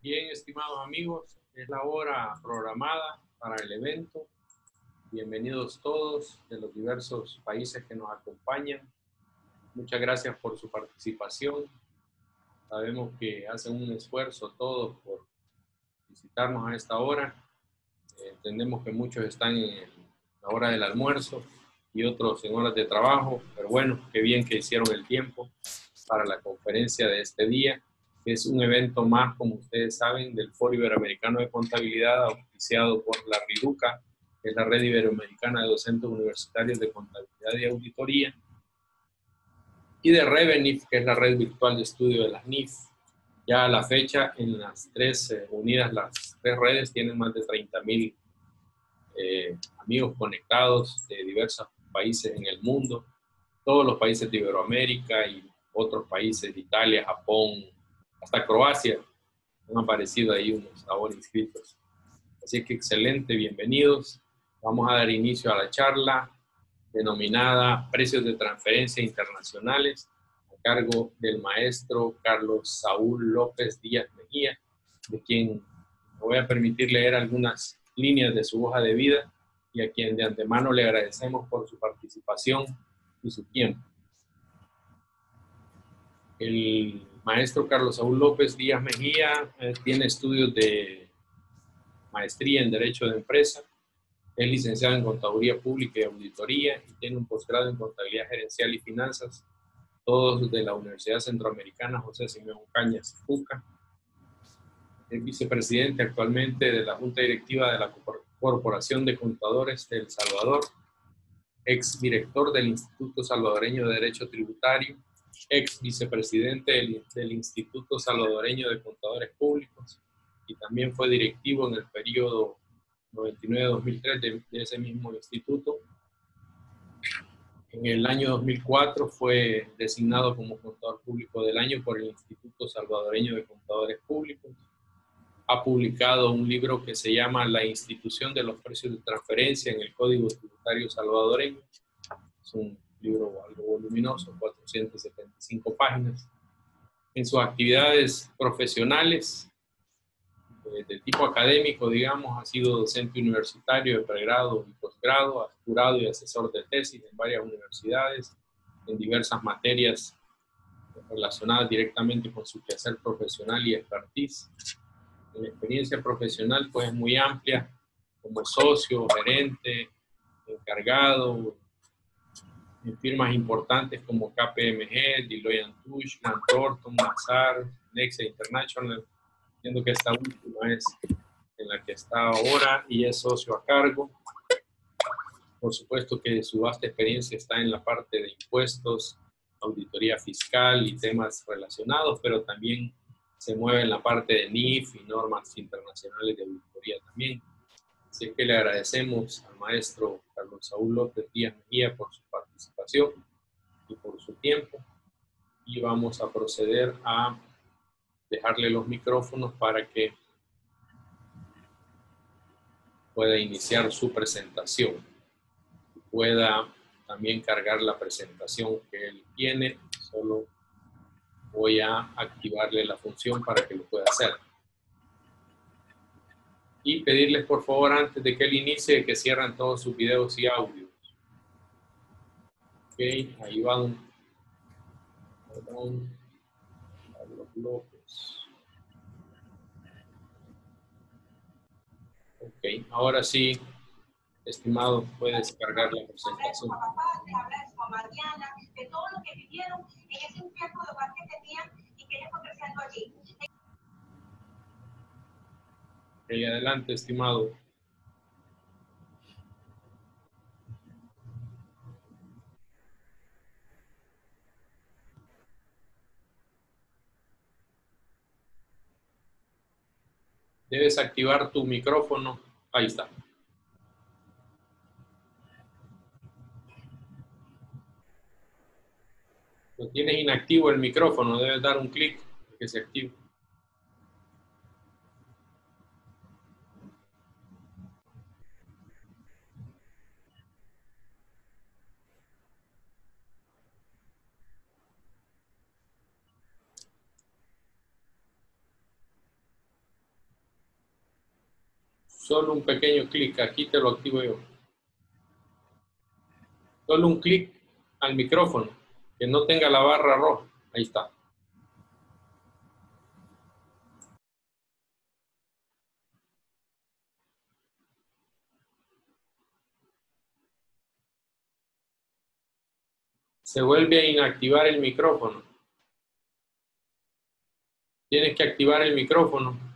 Bien, estimados amigos, es la hora programada para el evento. Bienvenidos todos de los diversos países que nos acompañan. Muchas gracias por su participación. Sabemos que hacen un esfuerzo todos por visitarnos a esta hora. Entendemos que muchos están en la hora del almuerzo y otros en horas de trabajo, pero bueno, qué bien que hicieron el tiempo para la conferencia de este día, que es un evento más, como ustedes saben, del Foro Iberoamericano de Contabilidad, auspiciado por la RIDUCA, que es la Red Iberoamericana de Docentes Universitarios de Contabilidad y Auditoría, y de REVENIF, que es la red virtual de estudio de las NIF. Ya a la fecha, en las tres unidas, las tres redes tienen más de 30.000 amigos conectados de diversos países en el mundo, todos los países de Iberoamérica y otros países, Italia, Japón, hasta Croacia, han aparecido ahí unos ahora inscritos. Así que excelente, bienvenidos. Vamos a dar inicio a la charla denominada Precios de Transferencia Internacionales, a cargo del maestro Carlos Saúl López Díaz Mejía, de quien me voy a permitir leer algunas líneas de su hoja de vida y a quien de antemano le agradecemos por su participación y su tiempo. El maestro Carlos Saúl López Díaz Mejía tiene estudios de maestría en Derecho de Empresa, es licenciado en Contaduría Pública y Auditoría y tiene un posgrado en Contabilidad Gerencial y Finanzas, todos de la Universidad Centroamericana José Simeón Cañas, UCA. Es vicepresidente actualmente de la Junta Directiva de la Corporación de Contadores de El Salvador, exdirector del Instituto Salvadoreño de Derecho Tributario, ex vicepresidente del Instituto Salvadoreño de Contadores Públicos y también fue directivo en el periodo 99-2003 de ese mismo instituto. En el año 2004 fue designado como Contador Público del Año por el Instituto Salvadoreño de Contadores Públicos. Ha publicado un libro que se llama La institución de los precios de transferencia en el Código Tributario Salvadoreño. Es un libro algo voluminoso, 475 páginas. En sus actividades profesionales, de tipo académico, digamos, ha sido docente universitario de pregrado y posgrado, ha jurado y asesor de tesis en varias universidades, en diversas materias relacionadas directamente con su quehacer profesional y expertise. La experiencia profesional pues es muy amplia, como socio, gerente, encargado, en firmas importantes como KPMG, Deloitte & Touche, Grant Thornton, Mazars, Nexia International, viendo que esta última es en la que está ahora y es socio a cargo. Por supuesto que su vasta experiencia está en la parte de impuestos, auditoría fiscal y temas relacionados, pero también se mueve en la parte de NIF y normas internacionales de auditoría también. Así que le agradecemos al maestro Carlos Saúl López Díaz Mejía por su participación y por su tiempo. Y vamos a proceder a dejarle los micrófonos para que pueda iniciar su presentación. Pueda también cargar la presentación que él tiene. Solo voy a activarle la función para que lo pueda hacer. Y pedirles por favor antes de que él inicie que cierren todos sus videos y audios. Ok, ahí va don Carlos López. Ok, ahora sí, estimado, puedes cargar la presentación. De todo lo que vivieron en ese infierno de hogar que tenían y que ellos ofreciendo allí. Ok, adelante, estimado. Debes activar tu micrófono. Ahí está. Lo tienes inactivo el micrófono, debes dar un clic para que se active. Solo un pequeño clic, aquí te lo activo yo. Solo un clic al micrófono, que no tenga la barra roja. Ahí está. Se vuelve a inactivar el micrófono. Tienes que activar el micrófono.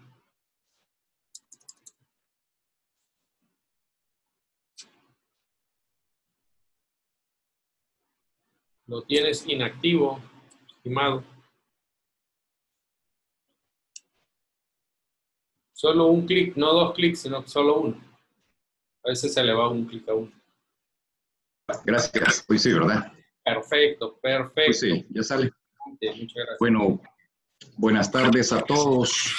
Lo tienes inactivo, estimado. Solo un clic, no dos clics, sino solo uno. A veces se le va un clic a uno. Gracias. Pues sí, ¿verdad? Perfecto, perfecto. Pues sí, ya sale. Muchas gracias. Bueno, buenas tardes a todos.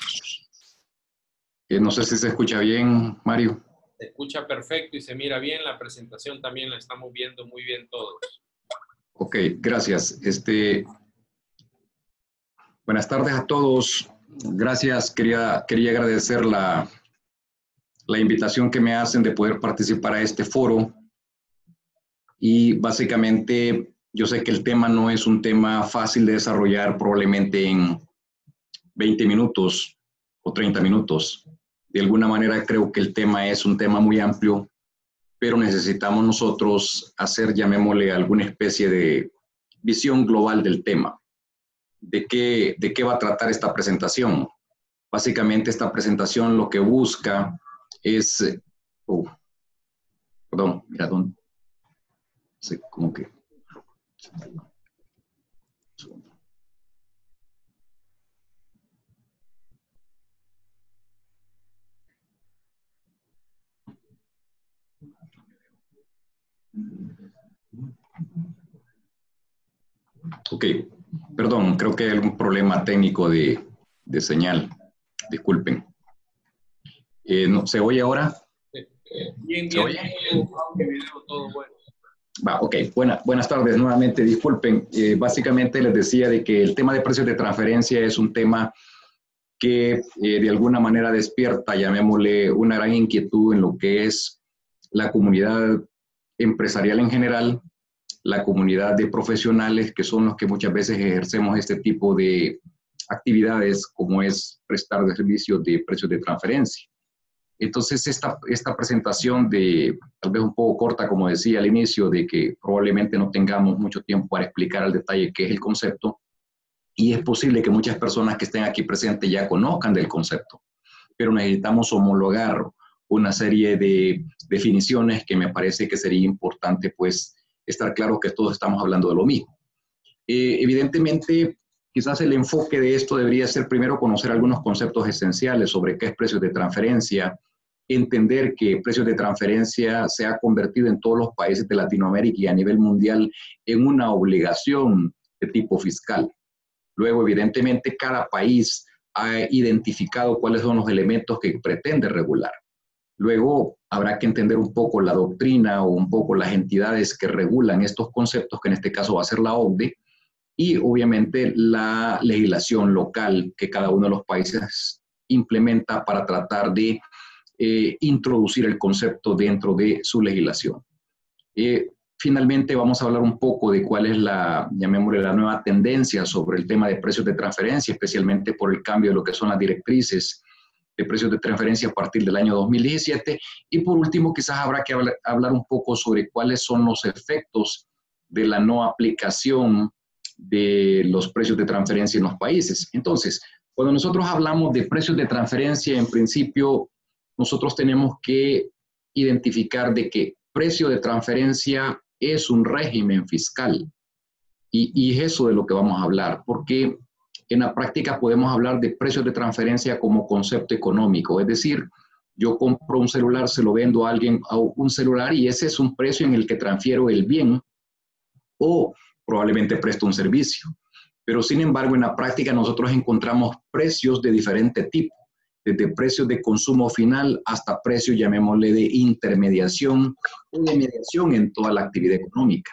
No sé si se escucha bien, Mario. Se escucha perfecto y se mira bien. La presentación también la estamos viendo muy bien todos. Ok, gracias. Buenas tardes a todos. Gracias. Quería agradecer la invitación que me hacen de poder participar a este foro. Y básicamente, yo sé que el tema no es un tema fácil de desarrollar probablemente en 20 minutos o 30 minutos. De alguna manera creo que el tema es un tema muy amplio, pero necesitamos nosotros hacer, llamémosle, alguna especie de visión global del tema. ¿De qué va a tratar esta presentación? Básicamente esta presentación lo que busca es... perdón, mira, ¿dónde? Sí, como que... Ok, perdón, creo que hay algún problema técnico de señal. Disculpen. ¿No, ¿se oye ahora? Bien, ¿Se oye? Audio, video, todo bueno. Va, ok, buenas tardes nuevamente, disculpen. Básicamente les decía de que el tema de precios de transferencia es un tema que de alguna manera despierta, llamémosle, una gran inquietud en lo que es la comunidad empresarial en general, la comunidad de profesionales que son los que muchas veces ejercemos este tipo de actividades como es prestar servicios de precios de transferencia. Entonces, esta presentación tal vez un poco corta, como decía al inicio, de que probablemente no tengamos mucho tiempo para explicar al detalle qué es el concepto, y es posible que muchas personas que estén aquí presentes ya conozcan del concepto, pero necesitamos homologar una serie de definiciones que me parece que sería importante, pues, estar claro que todos estamos hablando de lo mismo. Evidentemente, quizás el enfoque de esto debería ser primero conocer algunos conceptos esenciales sobre qué es precios de transferencia, entender que precios de transferencia se ha convertido en todos los países de Latinoamérica y a nivel mundial en una obligación de tipo fiscal. Luego, evidentemente, cada país ha identificado cuáles son los elementos que pretende regular. Luego, habrá que entender un poco la doctrina o un poco las entidades que regulan estos conceptos, que en este caso va a ser la OCDE, y obviamente la legislación local que cada uno de los países implementa para tratar de introducir el concepto dentro de su legislación. Finalmente vamos a hablar un poco de cuál es llamémosle, la nueva tendencia sobre el tema de precios de transferencia, especialmente por el cambio de lo que son las directrices de precios de transferencia a partir del año 2017. Y por último, quizás habrá que hablar un poco sobre cuáles son los efectos de la no aplicación de los precios de transferencia en los países. Entonces, cuando nosotros hablamos de precios de transferencia, en principio, nosotros tenemos que identificar de que precio de transferencia es un régimen fiscal. Y es eso de lo que vamos a hablar, porque en la práctica podemos hablar de precios de transferencia como concepto económico, es decir, yo compro un celular, se lo vendo a alguien a un celular y ese es un precio en el que transfiero el bien o probablemente presto un servicio. Pero sin embargo, en la práctica nosotros encontramos precios de diferente tipo, desde precios de consumo final hasta precios, llamémosle, de intermediación o de mediación en toda la actividad económica.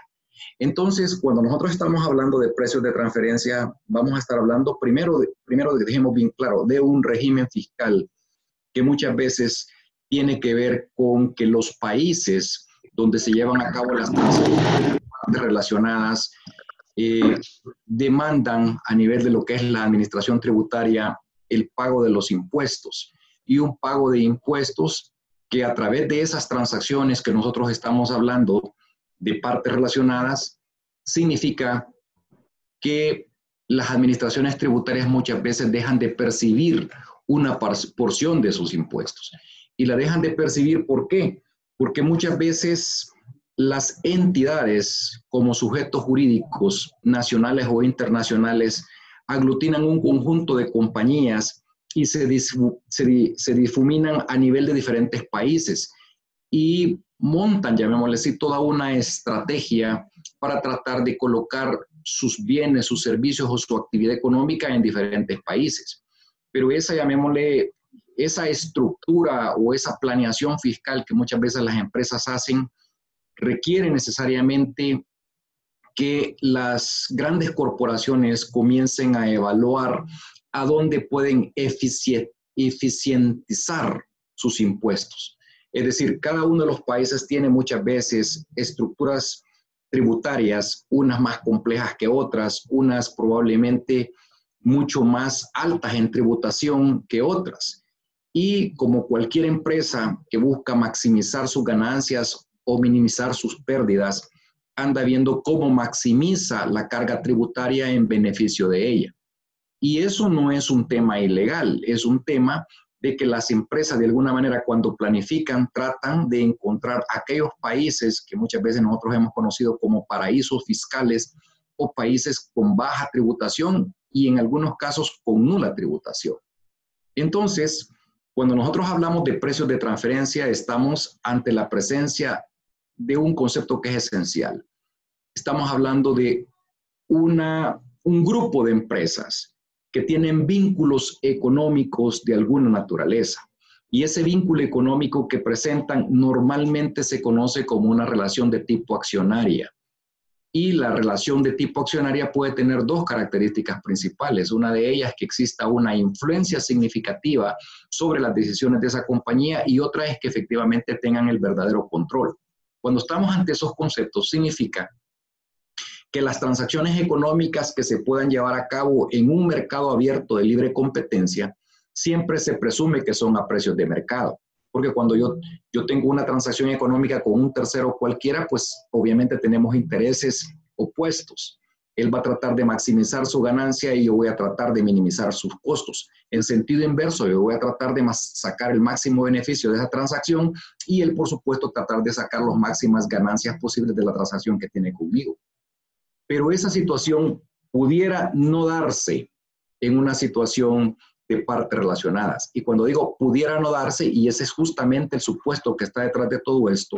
Entonces, cuando nosotros estamos hablando de precios de transferencia, vamos a estar hablando primero dejemos bien claro, de un régimen fiscal que muchas veces tiene que ver con que los países donde se llevan a cabo las transacciones relacionadas demandan a nivel de lo que es la administración tributaria el pago de los impuestos, y un pago de impuestos que a través de esas transacciones que nosotros estamos hablando de partes relacionadas, significa que las administraciones tributarias muchas veces dejan de percibir una porción de sus impuestos. Y la dejan de percibir, ¿por qué? Porque muchas veces las entidades como sujetos jurídicos nacionales o internacionales aglutinan un conjunto de compañías y se difuminan a nivel de diferentes países y montan, llamémosle así, toda una estrategia para tratar de colocar sus bienes, sus servicios o su actividad económica en diferentes países. Pero esa, llamémosle, esa estructura o esa planeación fiscal que muchas veces las empresas hacen requiere necesariamente que las grandes corporaciones comiencen a evaluar a dónde pueden eficientizar sus impuestos. Es decir, cada uno de los países tiene muchas veces estructuras tributarias, unas más complejas que otras, unas probablemente mucho más altas en tributación que otras. Y como cualquier empresa que busca maximizar sus ganancias o minimizar sus pérdidas, anda viendo cómo maximiza la carga tributaria en beneficio de ella. Y eso no es un tema ilegal, es un tema de que las empresas de alguna manera cuando planifican tratan de encontrar aquellos países que muchas veces nosotros hemos conocido como paraísos fiscales o países con baja tributación y en algunos casos con nula tributación. Entonces, cuando nosotros hablamos de precios de transferencia, estamos ante la presencia de un concepto que es esencial. Estamos hablando de un grupo de empresas que tienen vínculos económicos de alguna naturaleza. Y ese vínculo económico que presentan normalmente se conoce como una relación de tipo accionaria. Y la relación de tipo accionaria puede tener dos características principales. Una de ellas es que exista una influencia significativa sobre las decisiones de esa compañía y otra es que efectivamente tengan el verdadero control. Cuando estamos ante esos conceptos, significa que las transacciones económicas que se puedan llevar a cabo en un mercado abierto de libre competencia, siempre se presume que son a precios de mercado. Porque cuando yo tengo una transacción económica con un tercero cualquiera, pues obviamente tenemos intereses opuestos. Él va a tratar de maximizar su ganancia y yo voy a tratar de minimizar sus costos. En sentido inverso, yo voy a tratar de sacar el máximo beneficio de esa transacción y él, por supuesto, tratar de sacar las máximas ganancias posibles de la transacción que tiene conmigo. Pero esa situación pudiera no darse en una situación de partes relacionadas. Y cuando digo pudiera no darse, y ese es justamente el supuesto que está detrás de todo esto,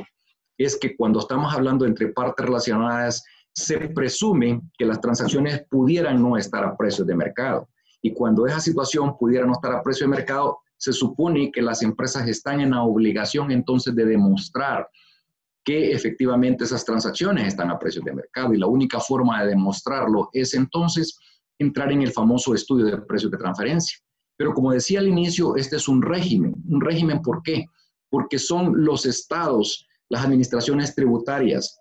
es que cuando estamos hablando entre partes relacionadas, se presume que las transacciones pudieran no estar a precios de mercado. Y cuando esa situación pudiera no estar a precio de mercado, se supone que las empresas están en la obligación entonces de demostrar que efectivamente esas transacciones están a precios de mercado y la única forma de demostrarlo es entonces entrar en el famoso estudio de precios de transferencia. Pero como decía al inicio, este es un régimen. ¿Un régimen por qué? Porque son los estados, las administraciones tributarias,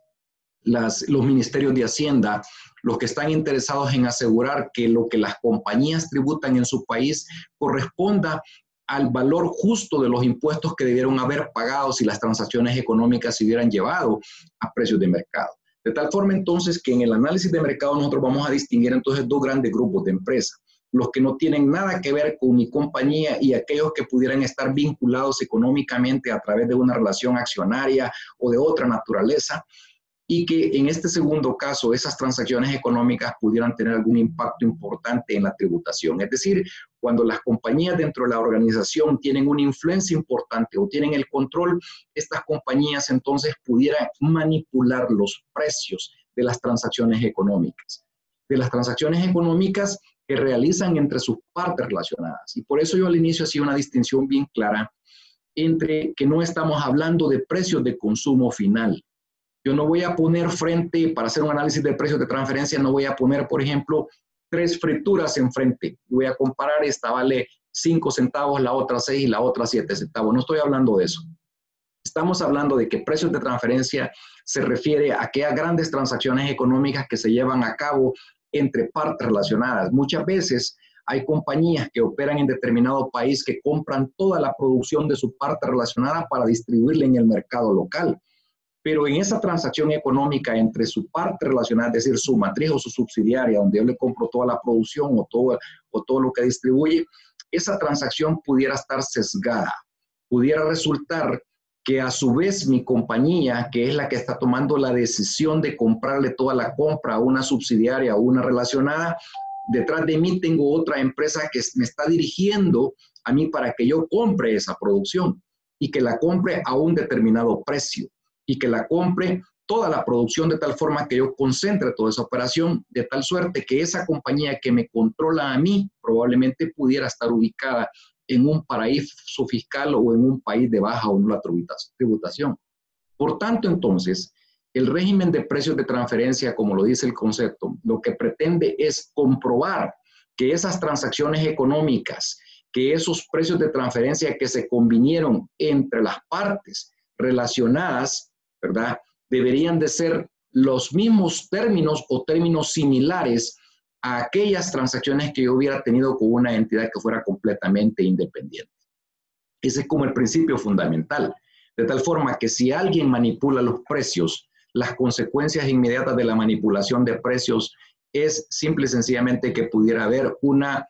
los ministerios de Hacienda, los que están interesados en asegurar que lo que las compañías tributan en su país corresponda al valor justo de los impuestos que debieron haber pagado si las transacciones económicas se hubieran llevado a precios de mercado. De tal forma entonces que en el análisis de mercado nosotros vamos a distinguir entonces dos grandes grupos de empresas. Los que no tienen nada que ver con mi compañía y aquellos que pudieran estar vinculados económicamente a través de una relación accionaria o de otra naturaleza, y que en este segundo caso esas transacciones económicas pudieran tener algún impacto importante en la tributación. Es decir, cuando las compañías dentro de la organización tienen una influencia importante o tienen el control, estas compañías entonces pudieran manipular los precios de las transacciones económicas. De las transacciones económicas que realizan entre sus partes relacionadas. Y por eso yo al inicio hacía una distinción bien clara entre que no estamos hablando de precios de consumo final. Yo no voy a poner frente, para hacer un análisis de precios de transferencia, no voy a poner, por ejemplo, 3 frituras enfrente. Voy a comparar, esta vale 5 centavos, la otra 6 y la otra 7 centavos. No estoy hablando de eso. Estamos hablando de que precios de transferencia se refiere a aquellas grandes transacciones económicas que se llevan a cabo entre partes relacionadas. Muchas veces hay compañías que operan en determinado país que compran toda la producción de su parte relacionada para distribuirla en el mercado local. Pero en esa transacción económica entre su parte relacionada, es decir, su matriz o su subsidiaria, donde yo le compro toda la producción o todo lo que distribuye, esa transacción pudiera estar sesgada. Pudiera resultar que a su vez mi compañía, que es la que está tomando la decisión de comprarle toda la compra a una subsidiaria o una relacionada, detrás de mí tengo otra empresa que me está dirigiendo a mí para que yo compre esa producción y que la compre a un determinado precio y que la compre toda la producción de tal forma que yo concentre toda esa operación de tal suerte que esa compañía que me controla a mí probablemente pudiera estar ubicada en un paraíso fiscal o en un país de baja o nula tributación. Por tanto, entonces, el régimen de precios de transferencia, como lo dice el concepto, lo que pretende es comprobar que esas transacciones económicas, que esos precios de transferencia que se convinieron entre las partes relacionadas, ¿verdad?, deberían de ser los mismos términos o términos similares a aquellas transacciones que yo hubiera tenido con una entidad que fuera completamente independiente. Ese es como el principio fundamental. De tal forma que si alguien manipula los precios, las consecuencias inmediatas de la manipulación de precios es simple y sencillamente que pudiera haber una,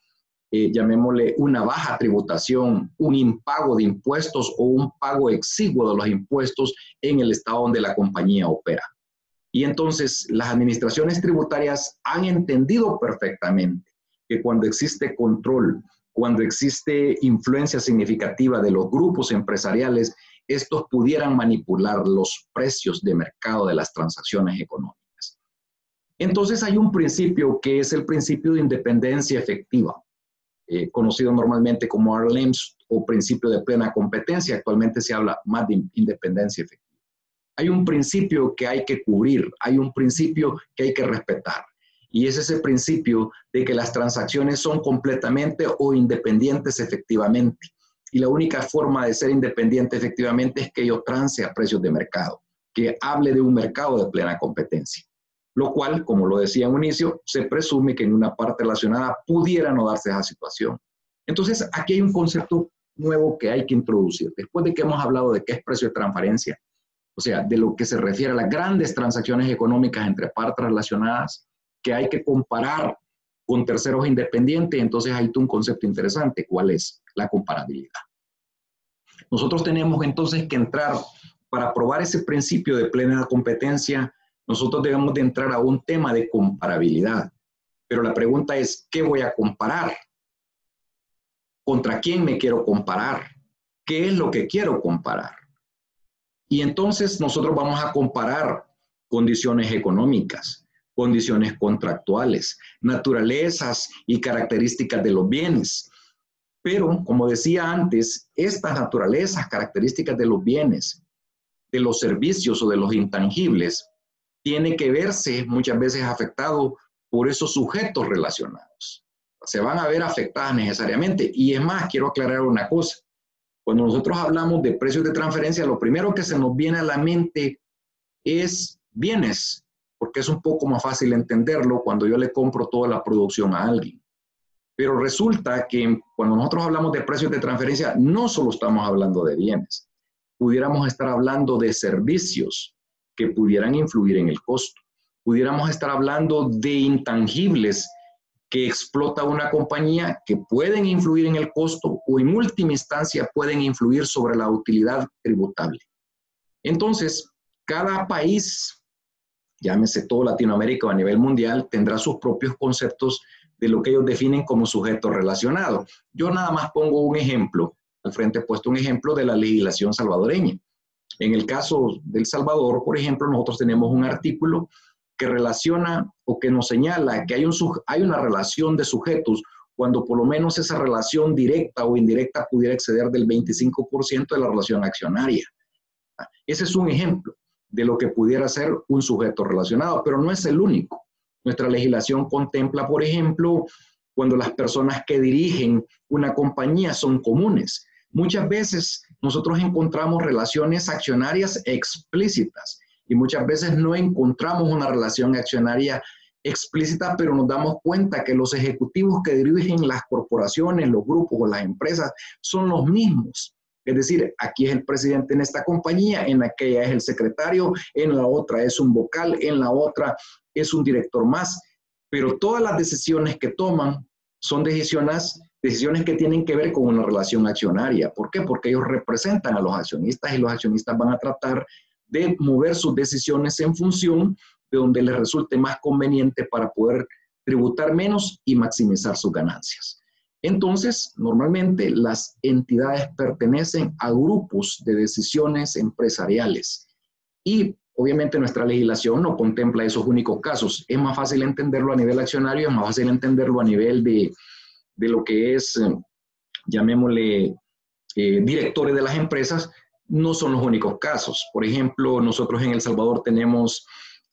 llamémosle, una baja tributación, un impago de impuestos o un pago exiguo de los impuestos en el estado donde la compañía opera. Y entonces las administraciones tributarias han entendido perfectamente que cuando existe control, cuando existe influencia significativa de los grupos empresariales, estos pudieran manipular los precios de mercado de las transacciones económicas. Entonces hay un principio que es el principio de independencia efectiva, conocido normalmente como RLEMS o principio de plena competencia. Actualmente se habla más de independencia efectiva. Hay un principio que hay que cubrir, hay un principio que hay que respetar. Y es ese principio de que las transacciones son completamente o independientes efectivamente. Y la única forma de ser independiente efectivamente es que yo trance a precios de mercado, que hable de un mercado de plena competencia. Lo cual, como lo decía en un inicio, se presume que en una parte relacionada pudiera no darse esa situación. Entonces, aquí hay un concepto nuevo que hay que introducir. Después de que hemos hablado de qué es precio de transferencia, o sea, de lo que se refiere a las grandes transacciones económicas entre partes relacionadas, que hay que comparar con terceros independientes, entonces hay un concepto interesante. ¿Cuál es? La comparabilidad. Nosotros tenemos entonces que entrar, para probar ese principio de plena competencia, nosotros debemos de entrar a un tema de comparabilidad. Pero la pregunta es, ¿qué voy a comparar? ¿Contra quién me quiero comparar? ¿Qué es lo que quiero comparar? Y entonces nosotros vamos a comparar condiciones económicas, condiciones contractuales, naturalezas y características de los bienes. Pero, como decía antes, estas naturalezas, características de los bienes, de los servicios o de los intangibles, tiene que verse muchas veces afectado por esos sujetos relacionados. Se van a ver afectadas necesariamente. Y es más, quiero aclarar una cosa. Cuando nosotros hablamos de precios de transferencia, lo primero que se nos viene a la mente es bienes, porque es un poco más fácil entenderlo cuando yo le compro toda la producción a alguien. Pero resulta que cuando nosotros hablamos de precios de transferencia, no solo estamos hablando de bienes. Pudiéramos estar hablando de servicios que pudieran influir en el costo. Pudiéramos estar hablando de intangibles que explota una compañía que pueden influir en el costo o en última instancia pueden influir sobre la utilidad tributable. Entonces, cada país, llámese todo Latinoamérica o a nivel mundial, tendrá sus propios conceptos de lo que ellos definen como sujeto relacionado. Yo nada más pongo un ejemplo, al frente he puesto un ejemplo de la legislación salvadoreña. En el caso del Salvador, por ejemplo, nosotros tenemos un artículo que relaciona o que nos señala que hay una relación de sujetos cuando por lo menos esa relación directa o indirecta pudiera exceder del 25% de la relación accionaria. Ese es un ejemplo de lo que pudiera ser un sujeto relacionado, pero no es el único. Nuestra legislación contempla, por ejemplo, cuando las personas que dirigen una compañía son comunes. Muchas veces nosotros encontramos relaciones accionarias explícitas y muchas veces no encontramos una relación accionaria explícita, pero nos damos cuenta que los ejecutivos que dirigen las corporaciones, los grupos o las empresas son los mismos. Es decir, aquí es el presidente en esta compañía, en aquella es el secretario, en la otra es un vocal, en la otra es un director más, pero todas las decisiones que toman son decisiones que tienen que ver con una relación accionaria. ¿Por qué? Porque ellos representan a los accionistas y los accionistas van a tratar de mover sus decisiones en función de donde les resulte más conveniente para poder tributar menos y maximizar sus ganancias. Entonces, normalmente las entidades pertenecen a grupos de decisiones empresariales y obviamente nuestra legislación no contempla esos únicos casos. Es más fácil entenderlo a nivel accionario, es más fácil entenderlo a nivel de lo que es, llamémosle, directores de las empresas. No son los únicos casos. Por ejemplo, nosotros en El Salvador tenemos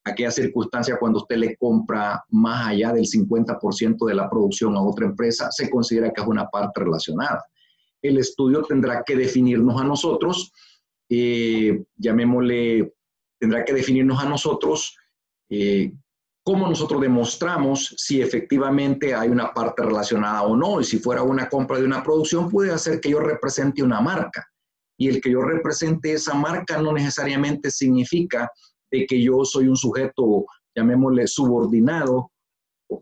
aquella circunstancia cuando usted le compra más allá del 50% de la producción a otra empresa, se considera que es una parte relacionada. El estudio tendrá que definirnos a nosotros, llamémosle, tendrá que definirnos a nosotros cómo nosotros demostramos si efectivamente hay una parte relacionada o no. Y si fuera una compra de una producción, puede hacer que yo represente una marca. Y el que yo represente esa marca no necesariamente significa de que yo soy un sujeto, llamémosle, subordinado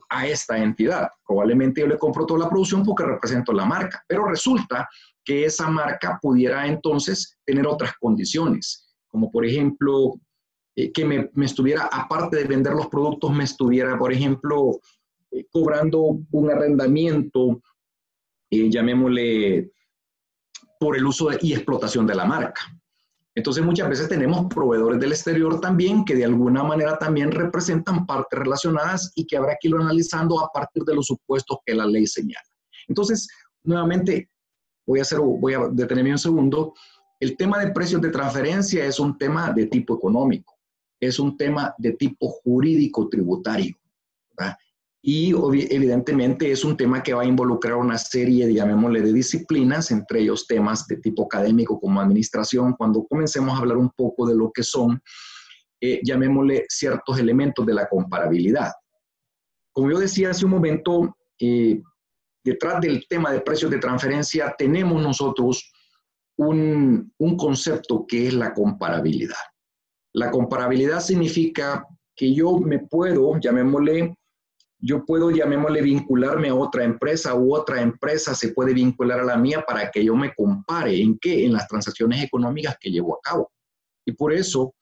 a esta entidad. Probablemente yo le compro toda la producción porque represento la marca, pero resulta que esa marca pudiera entonces tener otras condiciones, como por ejemplo, que me estuviera, aparte de vender los productos, me estuviera, por ejemplo, cobrando un arrendamiento, llamémosle, por el uso y explotación de la marca. Entonces muchas veces tenemos proveedores del exterior también que de alguna manera también representan partes relacionadas y que habrá que irlo analizando a partir de los supuestos que la ley señala. Entonces, nuevamente, voy a detenerme un segundo. El tema de precios de transferencia es un tema de tipo económico, es un tema de tipo jurídico tributario, ¿verdad? Y evidentemente es un tema que va a involucrar una serie, llamémosle, de disciplinas, entre ellos temas de tipo académico como administración. Cuando comencemos a hablar un poco de lo que son, llamémosle, ciertos elementos de la comparabilidad. Como yo decía hace un momento, detrás del tema de precios de transferencia tenemos nosotros un concepto que es la comparabilidad. La comparabilidad significa que yo puedo, llamémosle, vincularme a otra empresa u otra empresa se puede vincular a la mía para que yo me compare. ¿En qué? En las transacciones económicas que llevo a cabo. Y por eso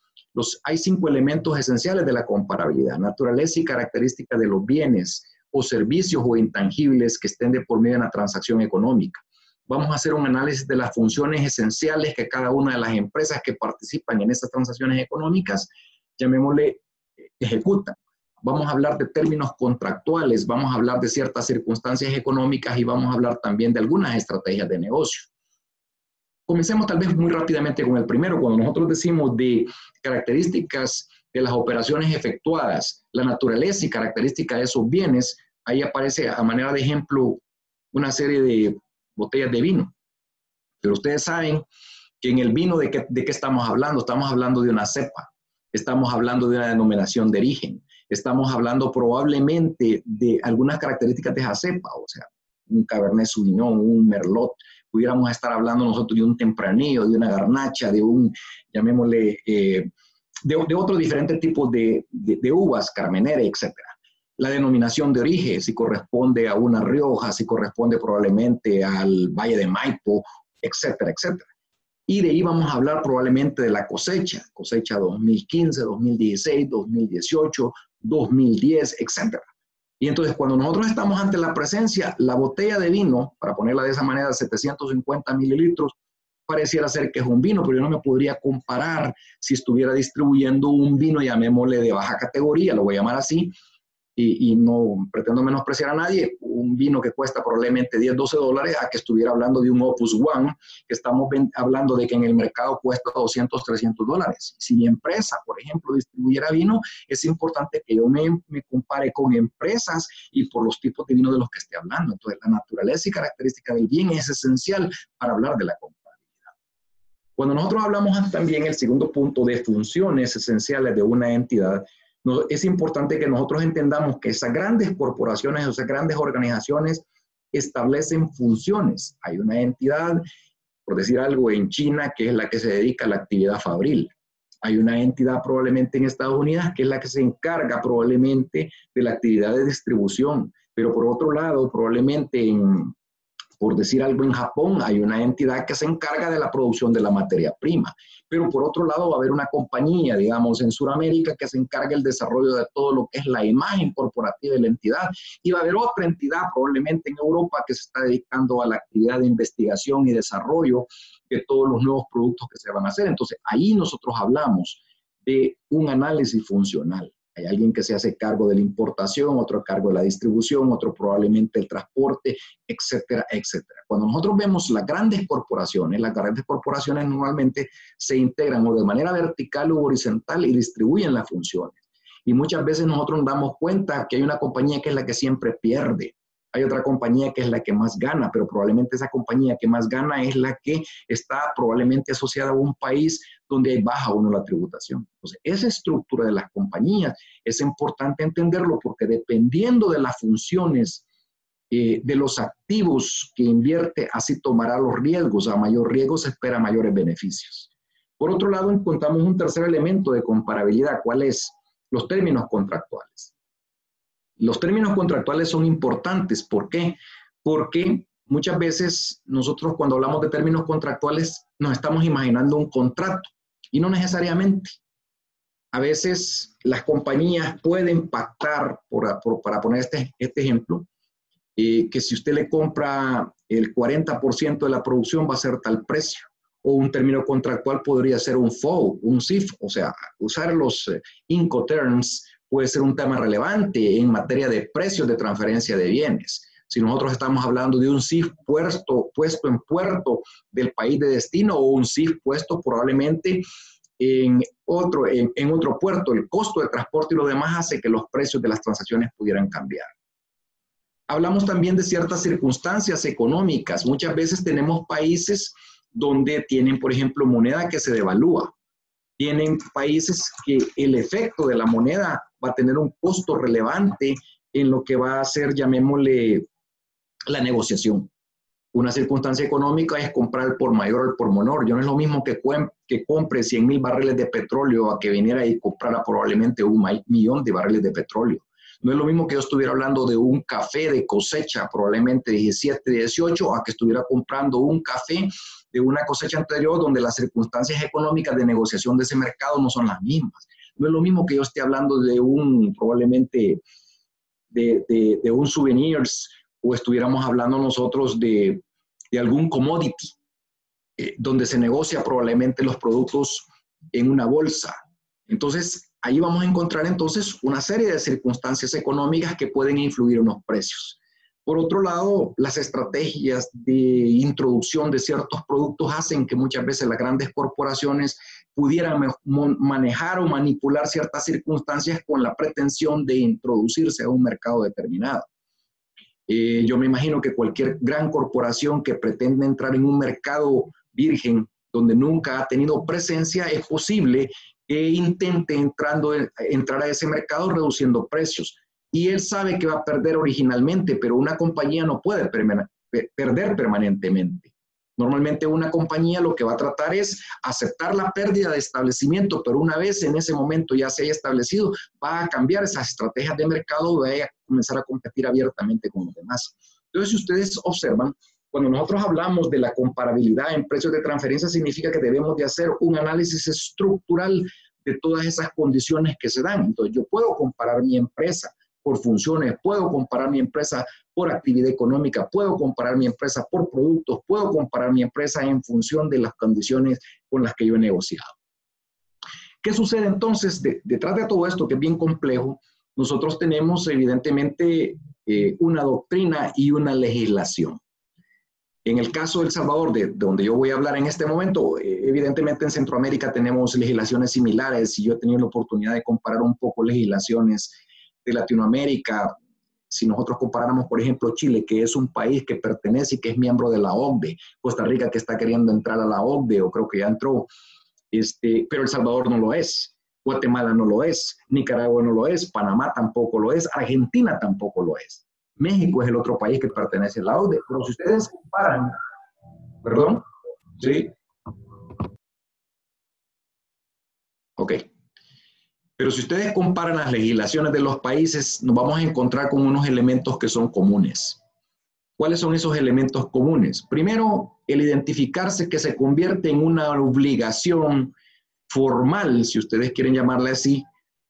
hay 5 elementos esenciales de la comparabilidad: naturaleza y características de los bienes o servicios o intangibles que estén de por medio de una transacción económica. Vamos a hacer un análisis de las funciones esenciales que cada una de las empresas que participan en estas transacciones económicas, llamémosle, ejecutan. Vamos a hablar de términos contractuales, vamos a hablar de ciertas circunstancias económicas y vamos a hablar también de algunas estrategias de negocio. Comencemos tal vez muy rápidamente con el primero. Cuando nosotros decimos de características de las operaciones efectuadas, la naturaleza y características de esos bienes, ahí aparece a manera de ejemplo una serie de botellas de vino. Pero ustedes saben que en el vino, ¿de qué estamos hablando? Estamos hablando de una cepa, estamos hablando de una denominación de origen, estamos hablando probablemente de algunas características de esa cepa, o sea, un Cabernet Sauvignon, un Merlot. Pudiéramos estar hablando nosotros de un Tempranillo, de una Garnacha, de un, llamémosle, de otros diferentes tipos de uvas, Carmenere, etc. La denominación de origen, si corresponde a una Rioja, si corresponde probablemente al Valle de Maipo, etcétera, etcétera. Y de ahí vamos a hablar probablemente de la cosecha 2015, 2016, 2018, 2010, etcétera. Y entonces cuando nosotros estamos ante la presencia, la botella de vino, para ponerla de esa manera, 750 mililitros, pareciera ser que es un vino, pero yo no me podría comparar si estuviera distribuyendo un vino, llamémosle de baja categoría, lo voy a llamar así, y no pretendo menospreciar a nadie, un vino que cuesta probablemente $10, $12, a que estuviera hablando de un Opus One, que estamos hablando de que en el mercado cuesta $200, $300. Si mi empresa, por ejemplo, distribuyera vino, es importante que yo me compare con empresas y por los tipos de vino de los que esté hablando. Entonces, la naturaleza y característica del bien es esencial para hablar de la comparabilidad. Cuando nosotros hablamos también el segundo punto de funciones esenciales de una entidad, es importante que nosotros entendamos que esas grandes corporaciones, esas grandes organizaciones establecen funciones. Hay una entidad, por decir algo, en China, que es la que se dedica a la actividad fabril. Hay una entidad probablemente en Estados Unidos que es la que se encarga probablemente de la actividad de distribución. Pero por otro lado, probablemente por decir algo, en Japón hay una entidad que se encarga de la producción de la materia prima. Pero por otro lado va a haber una compañía, digamos, en Sudamérica que se encarga del desarrollo de todo lo que es la imagen corporativa de la entidad. Y va a haber otra entidad probablemente en Europa que se está dedicando a la actividad de investigación y desarrollo de todos los nuevos productos que se van a hacer. Entonces, ahí nosotros hablamos de un análisis funcional. Hay alguien que se hace cargo de la importación, otro a cargo de la distribución, otro probablemente el transporte, etcétera, etcétera. Cuando nosotros vemos las grandes corporaciones normalmente se integran o de manera vertical o horizontal y distribuyen las funciones. Y muchas veces nosotros nos damos cuenta que hay una compañía que es la que siempre pierde. Hay otra compañía que es la que más gana, pero probablemente esa compañía que más gana es la que está probablemente asociada a un país donde hay baja o no la tributación. Entonces, esa estructura de las compañías es importante entenderlo porque dependiendo de las funciones de los activos que invierte, así tomará los riesgos. A mayor riesgo se espera mayores beneficios. Por otro lado, encontramos un tercer elemento de comparabilidad. ¿Cuál es? Los términos contractuales. Los términos contractuales son importantes. ¿Por qué? Porque muchas veces nosotros cuando hablamos de términos contractuales nos estamos imaginando un contrato y no necesariamente. A veces las compañías pueden pactar, para poner este ejemplo, que si usted le compra el 40% de la producción va a ser tal precio. O un término contractual podría ser un FOB, un CIF, o sea, usar los Incoterms puede ser un tema relevante en materia de precios de transferencia de bienes. Si nosotros estamos hablando de un CIF puesto en puerto del país de destino o un CIF puesto probablemente en otro puerto, el costo de transporte y lo demás hace que los precios de las transacciones pudieran cambiar. Hablamos también de ciertas circunstancias económicas. Muchas veces tenemos países donde tienen, por ejemplo, moneda que se devalúa. Tienen países que el efecto de la moneda va a tener un costo relevante en lo que va a ser, llamémosle, la negociación. Una circunstancia económica es comprar por mayor o por menor. Yo no es lo mismo que compre 100,000 barriles de petróleo a que viniera y comprara probablemente 1,000,000 de barriles de petróleo. No es lo mismo que yo estuviera hablando de un café de cosecha, probablemente 17, 18, a que estuviera comprando un café de una cosecha anterior donde las circunstancias económicas de negociación de ese mercado no son las mismas. No es lo mismo que yo esté hablando de probablemente de un souvenirs o estuviéramos hablando nosotros de algún commodity, donde se negocia probablemente los productos en una bolsa. Entonces, ahí vamos a encontrar entonces una serie de circunstancias económicas que pueden influir en los precios. Por otro lado, las estrategias de introducción de ciertos productos hacen que muchas veces las grandes corporaciones pudieran manejar o manipular ciertas circunstancias con la pretensión de introducirse a un mercado determinado. Yo me imagino que cualquier gran corporación que pretende entrar en un mercado virgen donde nunca ha tenido presencia, es posible que intente entrar a ese mercado reduciendo precios. Y él sabe que va a perder originalmente, pero una compañía no puede perder permanentemente. Normalmente una compañía lo que va a tratar es aceptar la pérdida de establecimiento, pero una vez en ese momento ya se haya establecido, va a cambiar esas estrategias de mercado y va a comenzar a competir abiertamente con los demás. Entonces, si ustedes observan, cuando nosotros hablamos de la comparabilidad en precios de transferencia, significa que debemos de hacer un análisis estructural de todas esas condiciones que se dan. Entonces, yo puedo comparar mi empresa por funciones, puedo comparar mi empresa por actividad económica, puedo comparar mi empresa por productos, puedo comparar mi empresa en función de las condiciones con las que yo he negociado. ¿Qué sucede entonces detrás de todo esto que es bien complejo? nosotros tenemos evidentemente una doctrina y una legislación. En el caso de El Salvador, de donde yo voy a hablar en este momento, evidentemente en Centroamérica tenemos legislaciones similares y yo he tenido la oportunidad de comparar un poco legislaciones de Latinoamérica. Si nosotros comparáramos, por ejemplo, Chile, que es un país que pertenece y que es miembro de la OCDE, Costa Rica que está queriendo entrar a la OCDE o creo que ya entró, pero El Salvador no lo es, Guatemala no lo es, Nicaragua no lo es, Panamá tampoco lo es, Argentina tampoco lo es. México es el otro país que pertenece a la OCDE, pero si ustedes comparan, ¿perdón? ¿Sí? Ok. Pero si ustedes comparan las legislaciones de los países, nos vamos a encontrar con unos elementos que son comunes. ¿Cuáles son esos elementos comunes? Primero, el identificarse que se convierte en una obligación formal, si ustedes quieren llamarla así,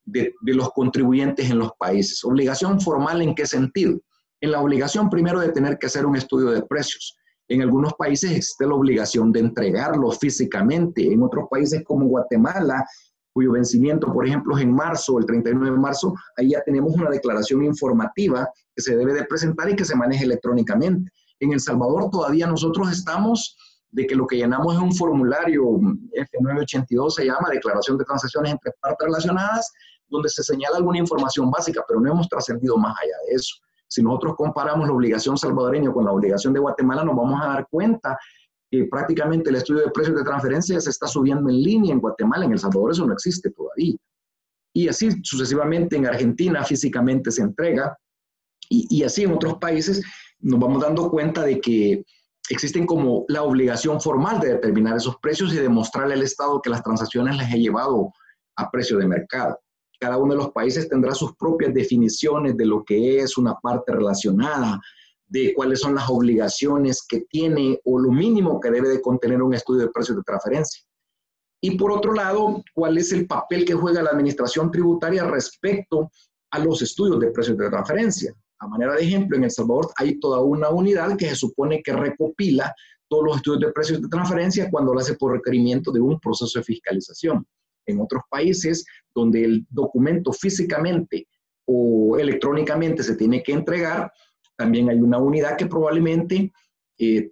de los contribuyentes en los países. ¿Obligación formal en qué sentido? En la obligación primero de tener que hacer un estudio de precios. En algunos países existe la obligación de entregarlo físicamente. En otros países como Guatemala, cuyo vencimiento, por ejemplo, es en marzo, el 31 de marzo, ahí ya tenemos una declaración informativa que se debe de presentar y que se maneja electrónicamente. En El Salvador todavía nosotros estamos de que lo que llenamos es un formulario F982, se llama Declaración de Transacciones entre Partes Relacionadas, donde se señala alguna información básica, pero no hemos trascendido más allá de eso. Si nosotros comparamos la obligación salvadoreña con la obligación de Guatemala, nos vamos a dar cuenta que prácticamente el estudio de precios de transferencia se está subiendo en línea en Guatemala. En El Salvador eso no existe todavía. Y así sucesivamente en Argentina físicamente se entrega. Y así en otros países nos vamos dando cuenta de que existen como la obligación formal de determinar esos precios y demostrarle al Estado que las transacciones las he llevado a precio de mercado. Cada uno de los países tendrá sus propias definiciones de lo que es una parte relacionada, de cuáles son las obligaciones que tiene o lo mínimo que debe de contener un estudio de precios de transferencia. Y por otro lado, cuál es el papel que juega la administración tributaria respecto a los estudios de precios de transferencia. A manera de ejemplo, en El Salvador hay toda una unidad que se supone que recopila todos los estudios de precios de transferencia cuando lo hace por requerimiento de un proceso de fiscalización. En otros países donde el documento físicamente o electrónicamente se tiene que entregar, también hay una unidad que probablemente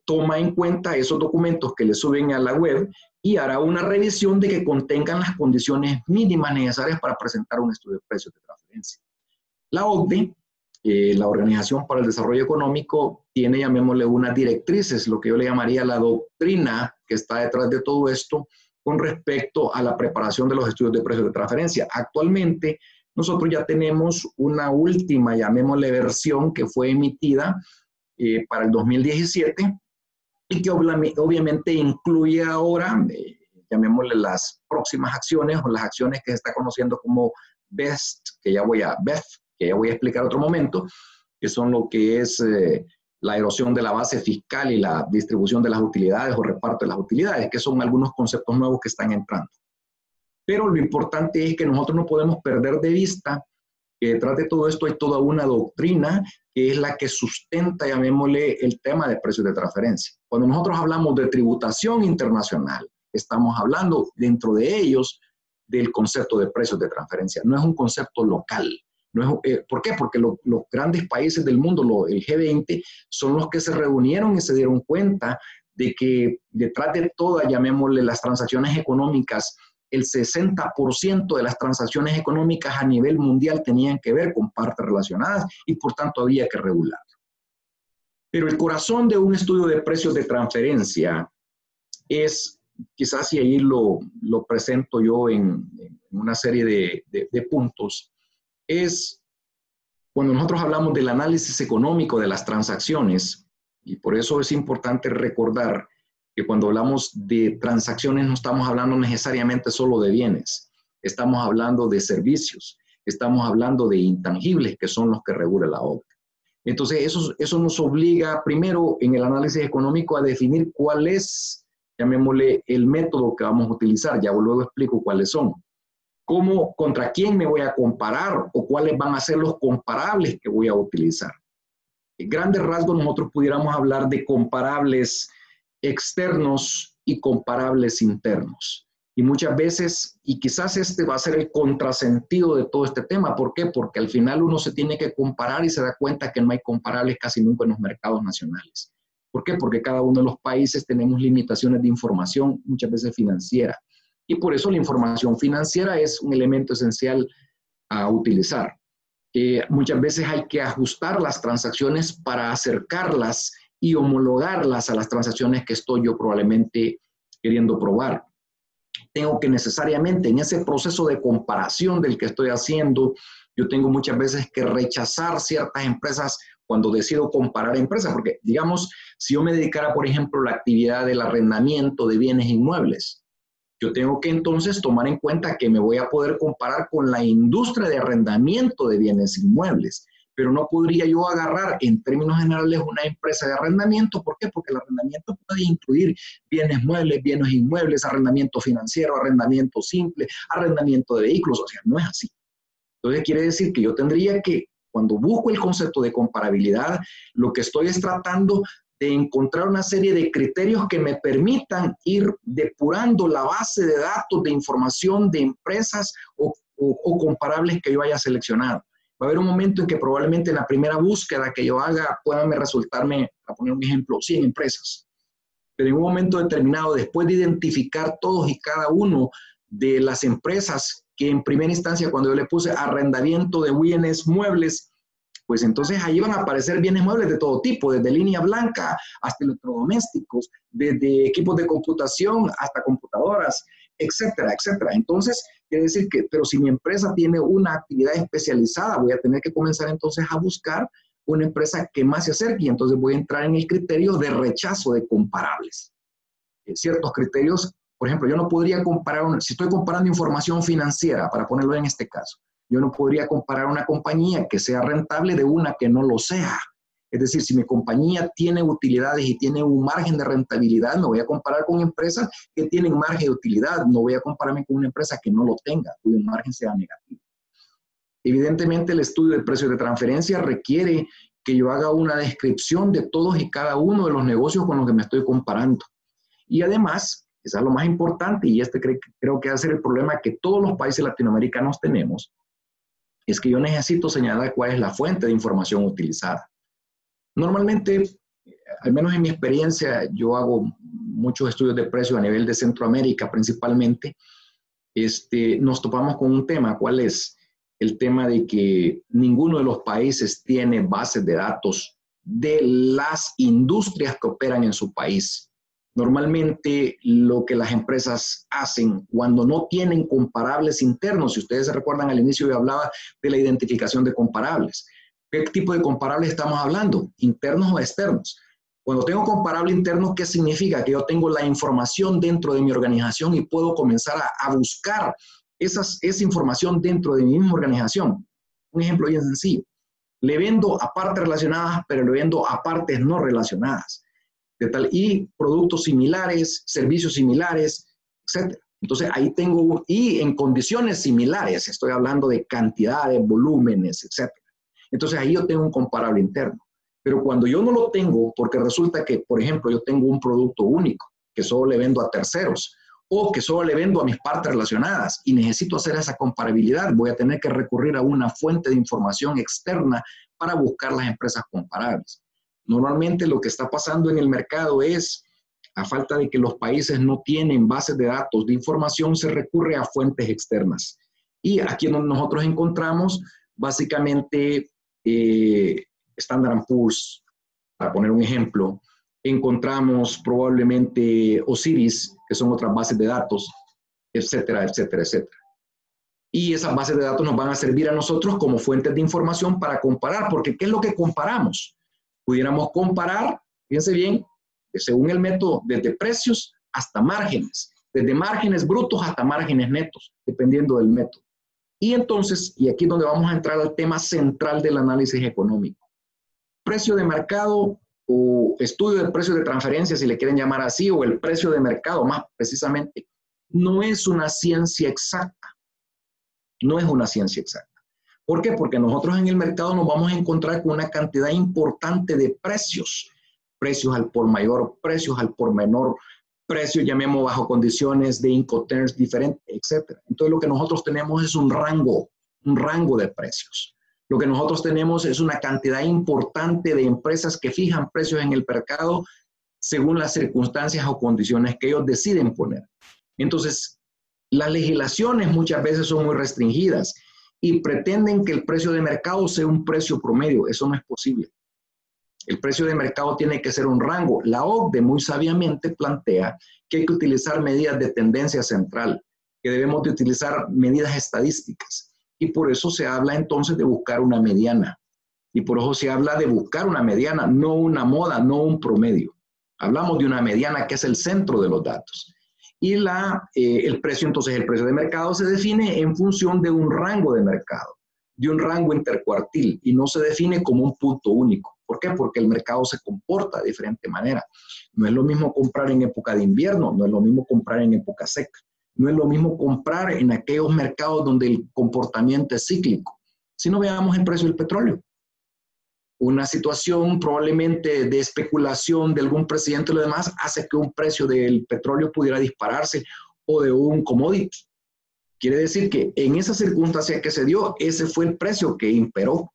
toma en cuenta esos documentos que le suben a la web y hará una revisión de que contengan las condiciones mínimas necesarias para presentar un estudio de precios de transferencia. La OCDE, la Organización para el Desarrollo Económico, tiene, llamémosle, unas directrices, lo que yo le llamaría la doctrina que está detrás de todo esto, con respecto a la preparación de los estudios de precios de transferencia. Actualmente, nosotros ya tenemos una última, llamémosle, versión que fue emitida para el 2017 y que obviamente incluye ahora, llamémosle, las próximas acciones o las acciones que se está conociendo como BEST, que ya voy a explicar otro momento, que son lo que es la erosión de la base fiscal y la distribución de las utilidades o reparto de las utilidades, que son algunos conceptos nuevos que están entrando. Pero lo importante es que nosotros no podemos perder de vista que detrás de todo esto hay toda una doctrina que es la que sustenta, llamémosle, el tema de precios de transferencia. Cuando nosotros hablamos de tributación internacional, estamos hablando dentro de ellos del concepto de precios de transferencia. No es un concepto local. No es, ¿por qué? Porque los grandes países del mundo, el G20, son los que se reunieron y se dieron cuenta de que detrás de todas, llamémosle, las transacciones económicas, el 60% de las transacciones económicas a nivel mundial tenían que ver con partes relacionadas y por tanto había que regular. Pero el corazón de un estudio de precios de transferencia es, quizás y ahí lo presento yo en una serie de puntos, es cuando nosotros hablamos del análisis económico de las transacciones, y por eso es importante recordar que cuando hablamos de transacciones no estamos hablando necesariamente solo de bienes, estamos hablando de servicios, estamos hablando de intangibles que son los que regula la OCDE. Entonces eso nos obliga primero en el análisis económico a definir cuál es, llamémosle, el método que vamos a utilizar, ya luego explico cuáles son. ¿Cómo, contra quién me voy a comparar o cuáles van a ser los comparables que voy a utilizar? En grandes rasgos nosotros pudiéramos hablar de comparables externos y comparables internos. Y muchas veces, y quizás este va a ser el contrasentido de todo este tema. ¿Por qué? Porque al final uno se tiene que comparar y se da cuenta que no hay comparables casi nunca en los mercados nacionales. ¿Por qué? Porque cada uno de los países tenemos limitaciones de información, muchas veces financiera. Y por eso la información financiera es un elemento esencial a utilizar. Muchas veces hay que ajustar las transacciones para acercarlas y homologarlas a las transacciones que estoy yo probablemente queriendo probar. Tengo que necesariamente en ese proceso de comparación del que estoy haciendo, yo tengo muchas veces que rechazar ciertas empresas cuando decido comparar empresas, porque digamos, si yo me dedicara, por ejemplo, a la actividad del arrendamiento de bienes inmuebles, yo tengo que entonces tomar en cuenta que me voy a poder comparar con la industria de arrendamiento de bienes inmuebles, pero no podría yo agarrar en términos generales una empresa de arrendamiento. ¿Por qué? Porque el arrendamiento puede incluir bienes muebles, bienes inmuebles, arrendamiento financiero, arrendamiento simple, arrendamiento de vehículos, o sea, no es así. Entonces quiere decir que yo tendría que, cuando busco el concepto de comparabilidad, lo que estoy es tratando de encontrar una serie de criterios que me permitan ir depurando la base de datos de información de empresas o comparables que yo haya seleccionado. Va a haber un momento en que probablemente en la primera búsqueda que yo haga puedan resultarme, para poner un ejemplo, 100 empresas. Pero en un momento determinado, después de identificar todos y cada uno de las empresas que en primera instancia cuando yo le puse arrendamiento de bienes muebles, pues entonces ahí van a aparecer bienes muebles de todo tipo, desde línea blanca hasta electrodomésticos, desde equipos de computación hasta computadoras, etcétera, etcétera. Entonces, quiere decir que, pero si mi empresa tiene una actividad especializada, voy a tener que comenzar entonces a buscar una empresa que más se acerque y entonces voy a entrar en el criterio de rechazo de comparables. Ciertos criterios, por ejemplo, yo no podría comparar, si estoy comparando información financiera, para ponerlo en este caso, yo no podría comparar una compañía que sea rentable de una que no lo sea. Es decir, si mi compañía tiene utilidades y tiene un margen de rentabilidad, me voy a comparar con empresas que tienen margen de utilidad. No voy a compararme con una empresa que no lo tenga, cuyo margen sea negativo. Evidentemente, el estudio del precio de transferencia requiere que yo haga una descripción de todos y cada uno de los negocios con los que me estoy comparando. Y además, eso es lo más importante, y creo que va a ser el problema que todos los países latinoamericanos tenemos, es que yo necesito señalar cuál es la fuente de información utilizada. Normalmente, al menos en mi experiencia, yo hago muchos estudios de precios a nivel de Centroamérica principalmente. Nos topamos con un tema, ¿cuál es? El tema de que ninguno de los países tiene bases de datos de las industrias que operan en su país. Normalmente lo que las empresas hacen cuando no tienen comparables internos, si ustedes se recuerdan al inicio yo hablaba de la identificación de comparables. ¿Qué tipo de comparables estamos hablando? ¿Internos o externos? Cuando tengo comparable interno, ¿qué significa? Que yo tengo la información dentro de mi organización y puedo comenzar a buscar esa información dentro de mi misma organización. Un ejemplo bien sencillo. Le vendo a partes relacionadas, pero le vendo a partes no relacionadas. Y productos similares, servicios similares, etc. Entonces ahí tengo, y en condiciones similares, estoy hablando de cantidades, volúmenes, etc. Entonces ahí yo tengo un comparable interno. Pero cuando yo no lo tengo, porque resulta que, por ejemplo, yo tengo un producto único, que solo le vendo a terceros, o que solo le vendo a mis partes relacionadas, y necesito hacer esa comparabilidad, voy a tener que recurrir a una fuente de información externa para buscar las empresas comparables. Normalmente lo que está pasando en el mercado es, a falta de que los países no tienen bases de datos de información, se recurre a fuentes externas. Y aquí donde nosotros encontramos básicamente Standard & Poor's, para poner un ejemplo, encontramos probablemente Osiris, que son otras bases de datos, etcétera, etcétera, etcétera. Y esas bases de datos nos van a servir a nosotros como fuentes de información para comparar, porque ¿qué es lo que comparamos? Pudiéramos comparar, fíjense bien, según el método, desde precios hasta márgenes, desde márgenes brutos hasta márgenes netos, dependiendo del método. Y entonces, y aquí es donde vamos a entrar al tema central del análisis económico. Precio de mercado o estudio del precio de transferencia, si le quieren llamar así, o el precio de mercado más precisamente, no es una ciencia exacta. No es una ciencia exacta. ¿Por qué? Porque nosotros en el mercado nos vamos a encontrar con una cantidad importante de precios. Precios al por mayor, precios al por menor, precios, llamemos bajo condiciones de Incoterms diferentes, etc. Entonces lo que nosotros tenemos es un rango de precios. Lo que nosotros tenemos es una cantidad importante de empresas que fijan precios en el mercado según las circunstancias o condiciones que ellos deciden poner. Entonces, las legislaciones muchas veces son muy restringidas y pretenden que el precio de mercado sea un precio promedio. Eso no es posible. El precio de mercado tiene que ser un rango. La OCDE muy sabiamente plantea que hay que utilizar medidas de tendencia central, que debemos de utilizar medidas estadísticas. Y por eso se habla entonces de buscar una mediana. Y por eso se habla de buscar una mediana, no una moda, no un promedio. Hablamos de una mediana que es el centro de los datos. Y el precio, entonces el precio de mercado se define en función de un rango de mercado, de un rango intercuartil, y no se define como un punto único. ¿Por qué? Porque el mercado se comporta de diferente manera. No es lo mismo comprar en época de invierno, no es lo mismo comprar en época seca, no es lo mismo comprar en aquellos mercados donde el comportamiento es cíclico. Si no, veamos el precio del petróleo. Una situación probablemente de especulación de algún presidente o lo demás hace que un precio del petróleo pudiera dispararse, o de un commodity. Quiere decir que en esa circunstancia que se dio, ese fue el precio que imperó.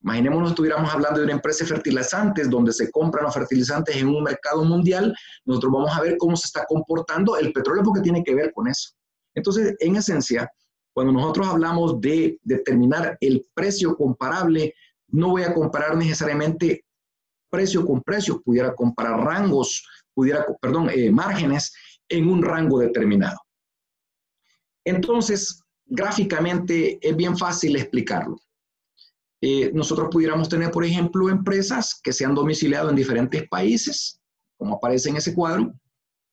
Imaginémonos, estuviéramos hablando de una empresa de fertilizantes donde se compran los fertilizantes en un mercado mundial. Nosotros vamos a ver cómo se está comportando el petróleo porque tiene que ver con eso. Entonces, en esencia, cuando nosotros hablamos de determinar el precio comparable, no voy a comparar necesariamente precio con precio, pudiera comparar rangos, márgenes en un rango determinado. Entonces, gráficamente es bien fácil explicarlo. Nosotros pudiéramos tener, por ejemplo, empresas que se han domiciliado en diferentes países, como aparece en ese cuadro,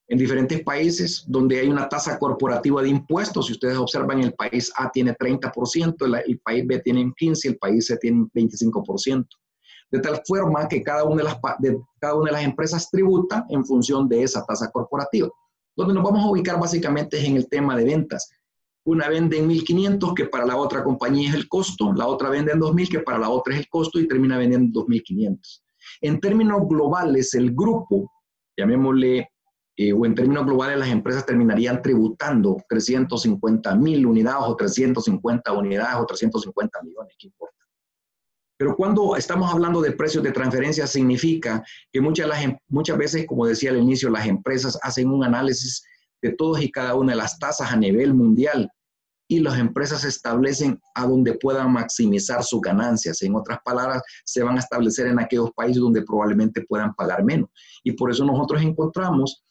en diferentes países donde hay una tasa corporativa de impuestos. Si ustedes observan, el país A tiene 30%, el país B tiene 15%, el país C tiene 25%. De tal forma que cada una de las empresas tributa en función de esa tasa corporativa. Donde nos vamos a ubicar básicamente es en el tema de ventas. Una vende en 1.500, que para la otra compañía es el costo, la otra vende en 2.000, que para la otra es el costo, y termina vendiendo 2.500. En términos globales, el grupo, llamémosle, o en términos globales, las empresas terminarían tributando 350.000 unidades, o 350 unidades, o 350 millones, ¿qué importa? Pero cuando estamos hablando de precios de transferencia, significa que muchas veces, como decía al inicio, las empresas hacen un análisis de todas y cada una de las tasas a nivel mundial, y las empresas se establecen a donde puedan maximizar sus ganancias. En otras palabras, se van a establecer en aquellos países donde probablemente puedan pagar menos. Y por eso nosotros encontramos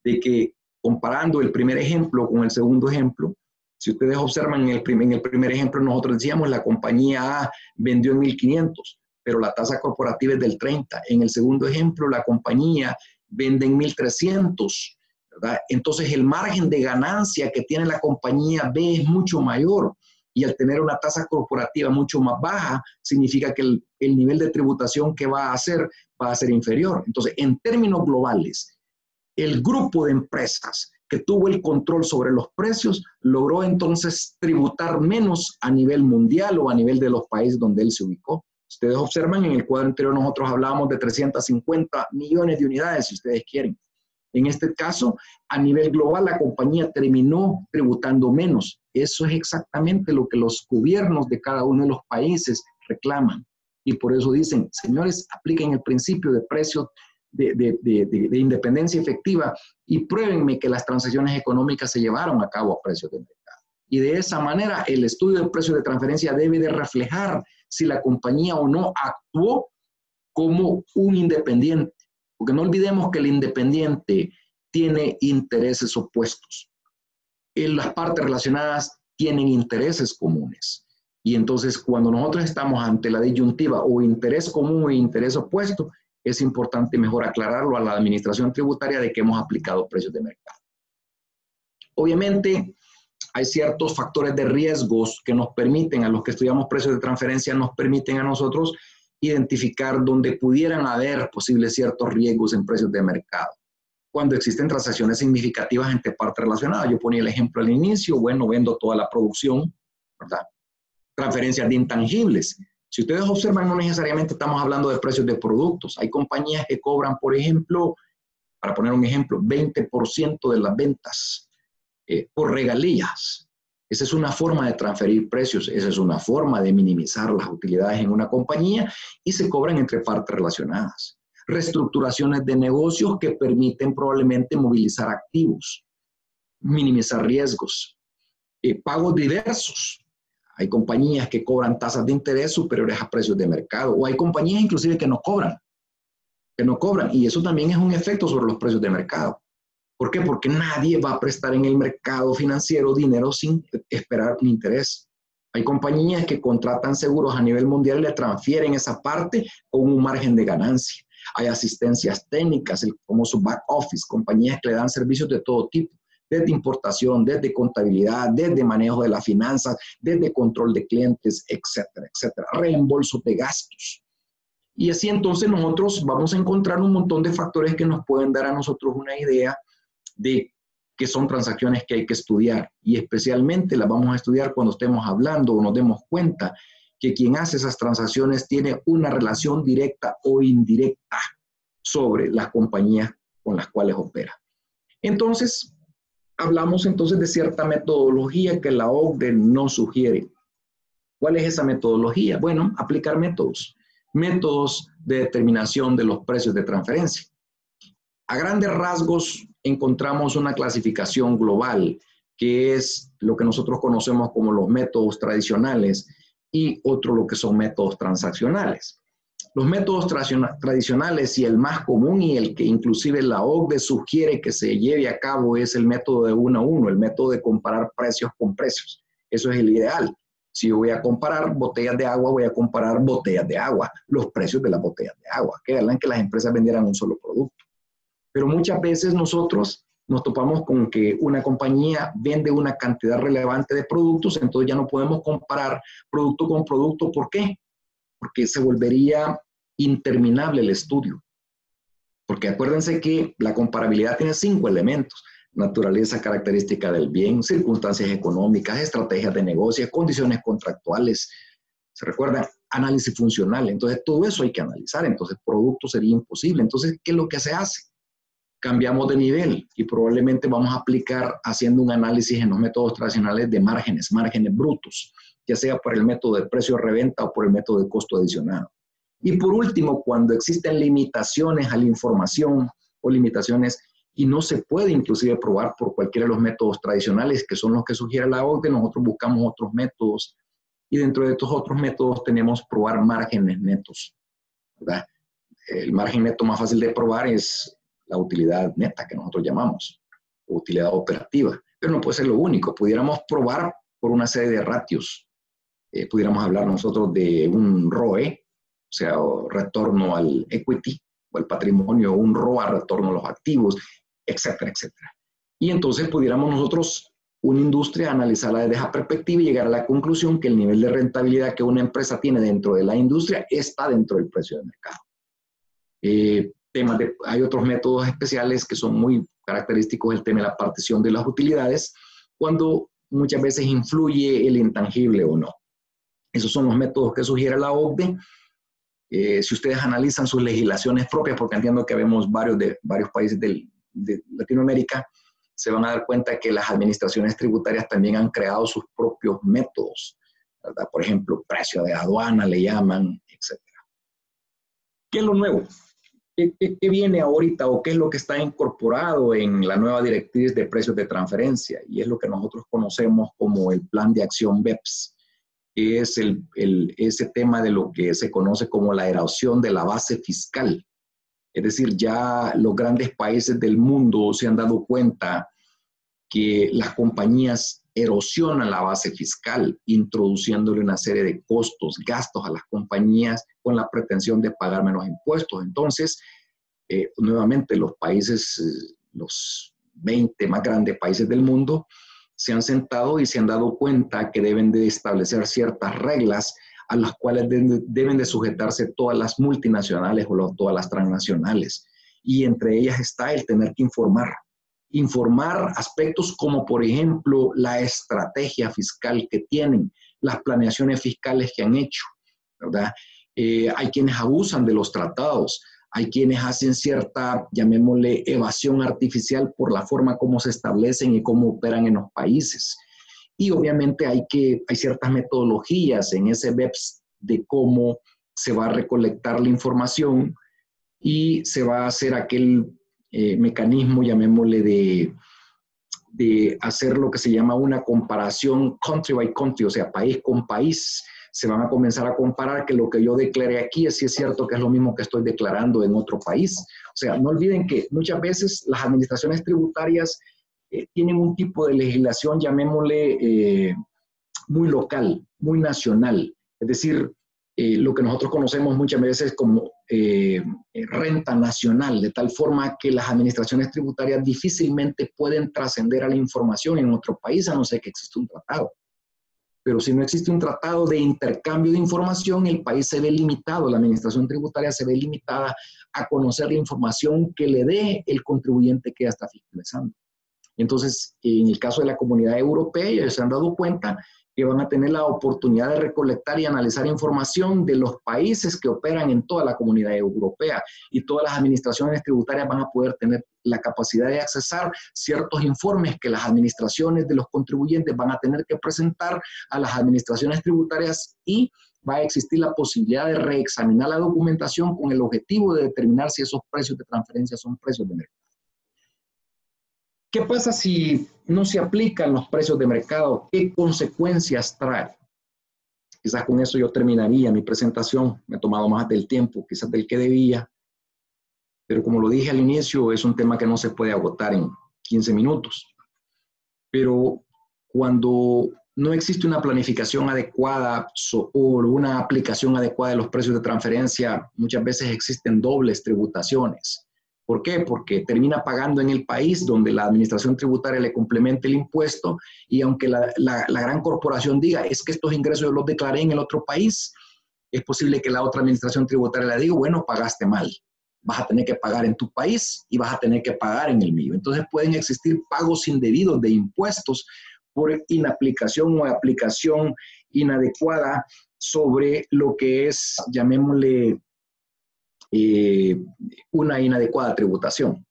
de que, comparando el primer ejemplo con el segundo ejemplo, si ustedes observan en el primer ejemplo, nosotros decíamos la compañía A vendió en 1.500, pero la tasa corporativa es del 30%. En el segundo ejemplo, la compañía vende en 1.300, ¿verdad? Entonces el margen de ganancia que tiene la compañía B es mucho mayor, y al tener una tasa corporativa mucho más baja, significa que el nivel de tributación que va a ser inferior. Entonces, en términos globales, el grupo de empresas que tuvo el control sobre los precios logró entonces tributar menos a nivel mundial o a nivel de los países donde él se ubicó. Ustedes observan, en el cuadro anterior nosotros hablábamos de 350 millones de unidades, si ustedes quieren. En este caso, a nivel global, la compañía terminó tributando menos. Eso es exactamente lo que los gobiernos de cada uno de los países reclaman. Y por eso dicen, señores, apliquen el principio de precio de independencia efectiva y pruébenme que las transacciones económicas se llevaron a cabo a precios de mercado. Y de esa manera, el estudio del precio de transferencia debe de reflejar si la compañía o no actuó como un independiente. Porque no olvidemos que el independiente tiene intereses opuestos. Las partes relacionadas tienen intereses comunes. Y entonces, cuando nosotros estamos ante la disyuntiva o interés común o interés opuesto, es importante mejor aclararlo a la administración tributaria de que hemos aplicado precios de mercado. Obviamente, hay ciertos factores de riesgos que nos permiten, a los que estudiamos precios de transferencia, nos permiten a nosotros identificar dónde pudieran haber posibles ciertos riesgos en precios de mercado. Cuando existen transacciones significativas entre partes relacionadas. Yo ponía el ejemplo al inicio, bueno, vendo toda la producción, ¿verdad? Transferencias de intangibles. Si ustedes observan, no necesariamente estamos hablando de precios de productos. Hay compañías que cobran, por ejemplo, para poner un ejemplo, 20% de las ventas por regalías. Esa es una forma de transferir precios, esa es una forma de minimizar las utilidades en una compañía y se cobran entre partes relacionadas. Reestructuraciones de negocios que permiten probablemente movilizar activos, minimizar riesgos, pagos diversos. Hay compañías que cobran tasas de interés superiores a precios de mercado, o hay compañías inclusive que no cobran, y eso también es un efecto sobre los precios de mercado. ¿Por qué? Porque nadie va a prestar en el mercado financiero dinero sin esperar un interés. Hay compañías que contratan seguros a nivel mundial y le transfieren esa parte con un margen de ganancia. Hay asistencias técnicas, el famoso back office, compañías que le dan servicios de todo tipo, desde importación, desde contabilidad, desde manejo de las finanzas, desde control de clientes, etcétera, etcétera. Reembolsos de gastos. Y así entonces nosotros vamos a encontrar un montón de factores que nos pueden dar a nosotros una idea de que son transacciones que hay que estudiar, y especialmente las vamos a estudiar cuando estemos hablando o nos demos cuenta que quien hace esas transacciones tiene una relación directa o indirecta sobre las compañías con las cuales opera. Entonces, hablamos entonces de cierta metodología que la OCDE nos sugiere. ¿Cuál es esa metodología? Bueno, aplicar métodos de determinación de los precios de transferencia. A grandes rasgos encontramos una clasificación global, que es lo que nosotros conocemos como los métodos tradicionales y otro lo que son métodos transaccionales. Los métodos tradicionales y el más común y el que inclusive la OCDE sugiere que se lleve a cabo es el método de 1 a 1, el método de comparar precios con precios. Eso es el ideal. Si yo voy a comparar botellas de agua, voy a comparar botellas de agua, los precios de las botellas de agua, que hagan que las empresas vendieran un solo producto. Pero muchas veces nosotros nos topamos con que una compañía vende una cantidad relevante de productos, entonces ya no podemos comparar producto con producto. ¿Por qué? Porque se volvería interminable el estudio. Porque acuérdense que la comparabilidad tiene 5 elementos: naturaleza, característica del bien, circunstancias económicas, estrategias de negocio, condiciones contractuales. ¿Se recuerdan? Análisis funcional. Entonces, todo eso hay que analizar. Entonces, producto sería imposible. Entonces, ¿qué es lo que se hace? Cambiamos de nivel y probablemente vamos a aplicar haciendo un análisis en los métodos tradicionales de márgenes brutos, ya sea por el método de precio de reventa o por el método de costo adicionado. Y por último, cuando existen limitaciones a la información o limitaciones y no se puede inclusive probar por cualquiera de los métodos tradicionales, que son los que sugiere la OCDE, nosotros buscamos otros métodos, y dentro de estos otros métodos tenemos probar márgenes netos, ¿verdad? El margen neto más fácil de probar es la utilidad neta, que nosotros llamamos, utilidad operativa, pero no puede ser lo único. Pudiéramos probar por una serie de ratios. Pudiéramos hablar nosotros de un ROE, o sea, retorno al equity o al patrimonio, un ROA, retorno a los activos, etcétera, etcétera. Y entonces pudiéramos nosotros, una industria, analizarla desde esa perspectiva y llegar a la conclusión que el nivel de rentabilidad que una empresa tiene dentro de la industria está dentro del precio de mercado. Hay otros métodos especiales que son muy característicos del tema de la partición de las utilidades, cuando muchas veces influye el intangible o no. Esos son los métodos que sugiere la OCDE. Si ustedes analizan sus legislaciones propias, porque entiendo que vemos varios países de Latinoamérica, se van a dar cuenta que las administraciones tributarias también han creado sus propios métodos, ¿verdad? Por ejemplo, precio de aduana le llaman, etc. ¿Qué es lo nuevo? ¿Qué viene ahorita o qué es lo que está incorporado en la nueva directriz de precios de transferencia? Y es lo que nosotros conocemos como el Plan de Acción BEPS, que es ese tema de lo que se conoce como la erosión de la base fiscal. Es decir, ya los grandes países del mundo se han dado cuenta que las compañías erosionan la base fiscal, introduciéndole una serie de costos, gastos a las compañías con la pretensión de pagar menos impuestos. Entonces, nuevamente los países, los 20 más grandes países del mundo, se han sentado y se han dado cuenta que deben de establecer ciertas reglas a las cuales deben de sujetarse todas las multinacionales o todas las transnacionales. Y entre ellas está el tener que informar aspectos como, por ejemplo, la estrategia fiscal que tienen, las planeaciones fiscales que han hecho, ¿verdad? Hay quienes abusan de los tratados, hay quienes hacen cierta, llamémosle, evasión artificial por la forma como se establecen y cómo operan en los países. Y obviamente hay ciertas metodologías en ese BEPS de cómo se va a recolectar la información y se va a hacer aquel mecanismo, llamémosle, de hacer lo que se llama una comparación country by country, o sea, país con país. Se van a comenzar a comparar que lo que yo declaré aquí es cierto que es lo mismo que estoy declarando en otro país. O sea, no olviden que muchas veces las administraciones tributarias tienen un tipo de legislación, llamémosle, muy local, muy nacional. Es decir, lo que nosotros conocemos muchas veces como renta nacional, de tal forma que las administraciones tributarias difícilmente pueden trascender a la información en otro país, a no ser que exista un tratado. Pero si no existe un tratado de intercambio de información, el país se ve limitado, la administración tributaria se ve limitada a conocer la información que le dé el contribuyente que ya está fiscalizando. Entonces, en el caso de la Comunidad Europea, ellos se han dado cuenta que van a tener la oportunidad de recolectar y analizar información de los países que operan en toda la Comunidad Europea, y todas las administraciones tributarias van a poder tener la capacidad de accesar ciertos informes que las administraciones de los contribuyentes van a tener que presentar a las administraciones tributarias, y va a existir la posibilidad de reexaminar la documentación con el objetivo de determinar si esos precios de transferencia son precios de mercado. ¿Qué pasa si no se aplican los precios de mercado? ¿Qué consecuencias trae? Quizás con eso yo terminaría mi presentación. Me he tomado más del tiempo, quizás del que debía. Pero como lo dije al inicio, es un tema que no se puede agotar en 15 minutos. Pero cuando no existe una planificación adecuada o una aplicación adecuada de los precios de transferencia, muchas veces existen dobles tributaciones. ¿Por qué? Porque termina pagando en el país donde la administración tributaria le complementa el impuesto, y aunque la gran corporación diga, es que estos ingresos yo los declaré en el otro país, es posible que la otra administración tributaria le diga, bueno, pagaste mal, vas a tener que pagar en tu país y vas a tener que pagar en el mío. Entonces pueden existir pagos indebidos de impuestos por inaplicación o aplicación inadecuada sobre lo que es, llamémosle, una inadecuada tributación.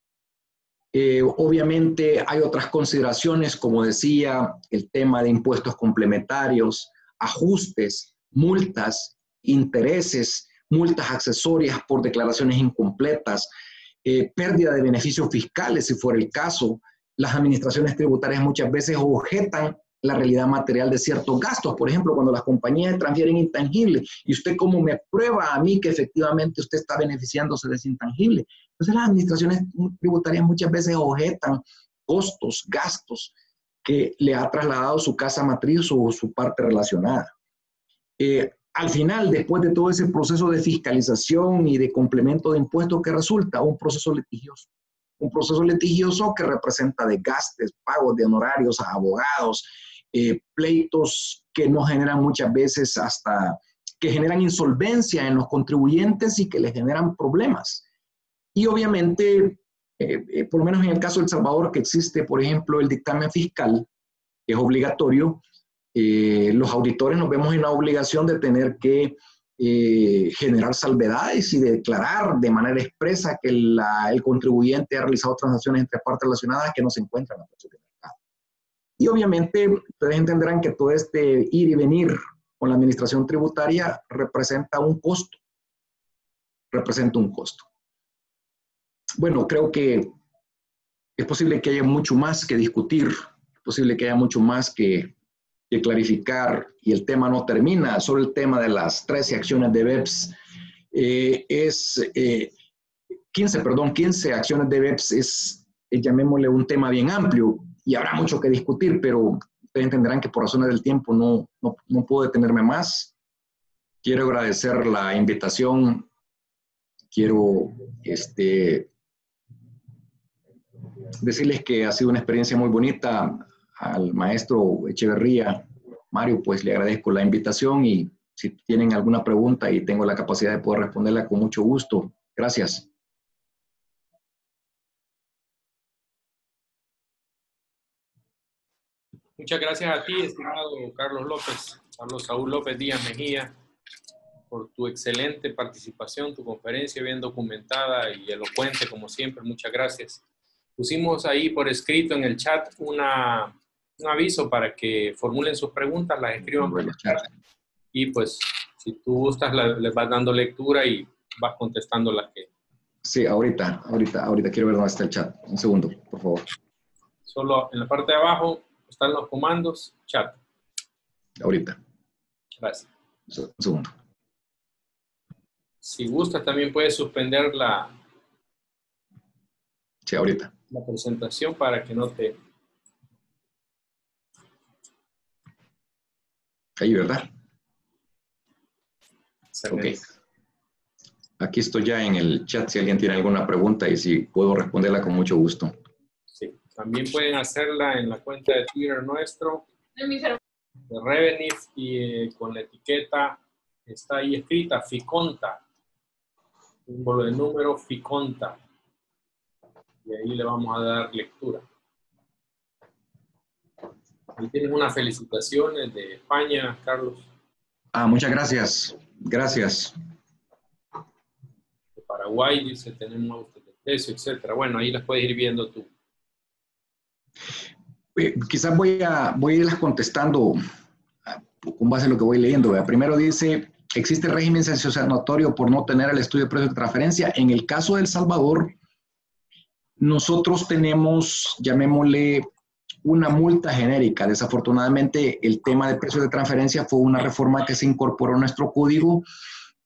Obviamente hay otras consideraciones, como decía, el tema de impuestos complementarios, ajustes, multas, intereses, multas accesorias por declaraciones incompletas, pérdida de beneficios fiscales, si fuera el caso. Las administraciones tributarias muchas veces objetan la realidad material de ciertos gastos. Por ejemplo, cuando las compañías transfieren intangibles, ¿y usted cómo me prueba a mí que efectivamente usted está beneficiándose de ese intangible? Entonces las administraciones tributarias muchas veces objetan costos, gastos que le ha trasladado su casa matriz o su parte relacionada. Al final, después de todo ese proceso de fiscalización y de complemento de impuestos, ¿qué resulta? Un proceso litigioso. Un proceso litigioso que representa desgastes, pagos de honorarios a abogados, pleitos que no generan muchas veces que generan insolvencia en los contribuyentes y que les generan problemas. Y obviamente, por lo menos en el caso de El Salvador, que existe, por ejemplo, el dictamen fiscal, que es obligatorio, los auditores nos vemos en la obligación de tener que generar salvedades y declarar de manera expresa que el contribuyente ha realizado transacciones entre partes relacionadas que no se encuentran en precios de mercado. Y obviamente ustedes entenderán que todo este ir y venir con la administración tributaria representa un costo. Bueno, creo que es posible que haya mucho más que discutir, es posible que haya mucho más que clarificar, y el tema no termina. Sobre el tema de las 13 acciones de BEPS, 15 acciones de BEPS llamémosle un tema bien amplio, y habrá mucho que discutir, pero ustedes entenderán que por razones del tiempo no puedo detenerme más. Quiero agradecer la invitación, quiero decirles que ha sido una experiencia muy bonita. Al maestro Echeverría, Mario, pues le agradezco la invitación, y si tienen alguna pregunta y tengo la capacidad de poder responderla, con mucho gusto. Gracias. Muchas gracias a ti, estimado Carlos Saúl López Díaz Mejía, por tu excelente participación, tu conferencia bien documentada y elocuente, como siempre. Muchas gracias. Pusimos ahí por escrito en el chat un aviso para que formulen sus preguntas, las escriban por el chat. Y pues, si tú gustas, les vas dando lectura y vas contestando las que... Sí, ahorita quiero ver dónde está el chat. Un segundo, por favor. Solo en la parte de abajo están los comandos, chat. Ahorita. Gracias. Un segundo. Si gustas, también puedes suspender Sí, ahorita. la presentación para que no te... Ahí, ¿verdad? Ok. Ok. Aquí estoy ya en el chat si alguien tiene alguna pregunta y si puedo responderla con mucho gusto. Sí. También pueden hacerla en la cuenta de Twitter nuestro, de Revenif, y con la etiqueta, está ahí escrita, FICONTA. Símbolo de número, FICONTA. Y ahí le vamos a dar lectura. Ahí tienes unas felicitaciones de España, Carlos. Muchas gracias. Gracias. De Paraguay, dice, tenemos autos de precio, etc. Bueno, ahí las puedes ir viendo tú. Quizás voy a irlas contestando con base en lo que voy leyendo. ¿Verdad? Primero dice, ¿existe régimen sancionatorio por no tener el estudio de precios de transferencia? En el caso de El Salvador, nosotros tenemos, llamémosle, una multa genérica. Desafortunadamente, el tema de precios de transferencia fue una reforma que se incorporó a nuestro código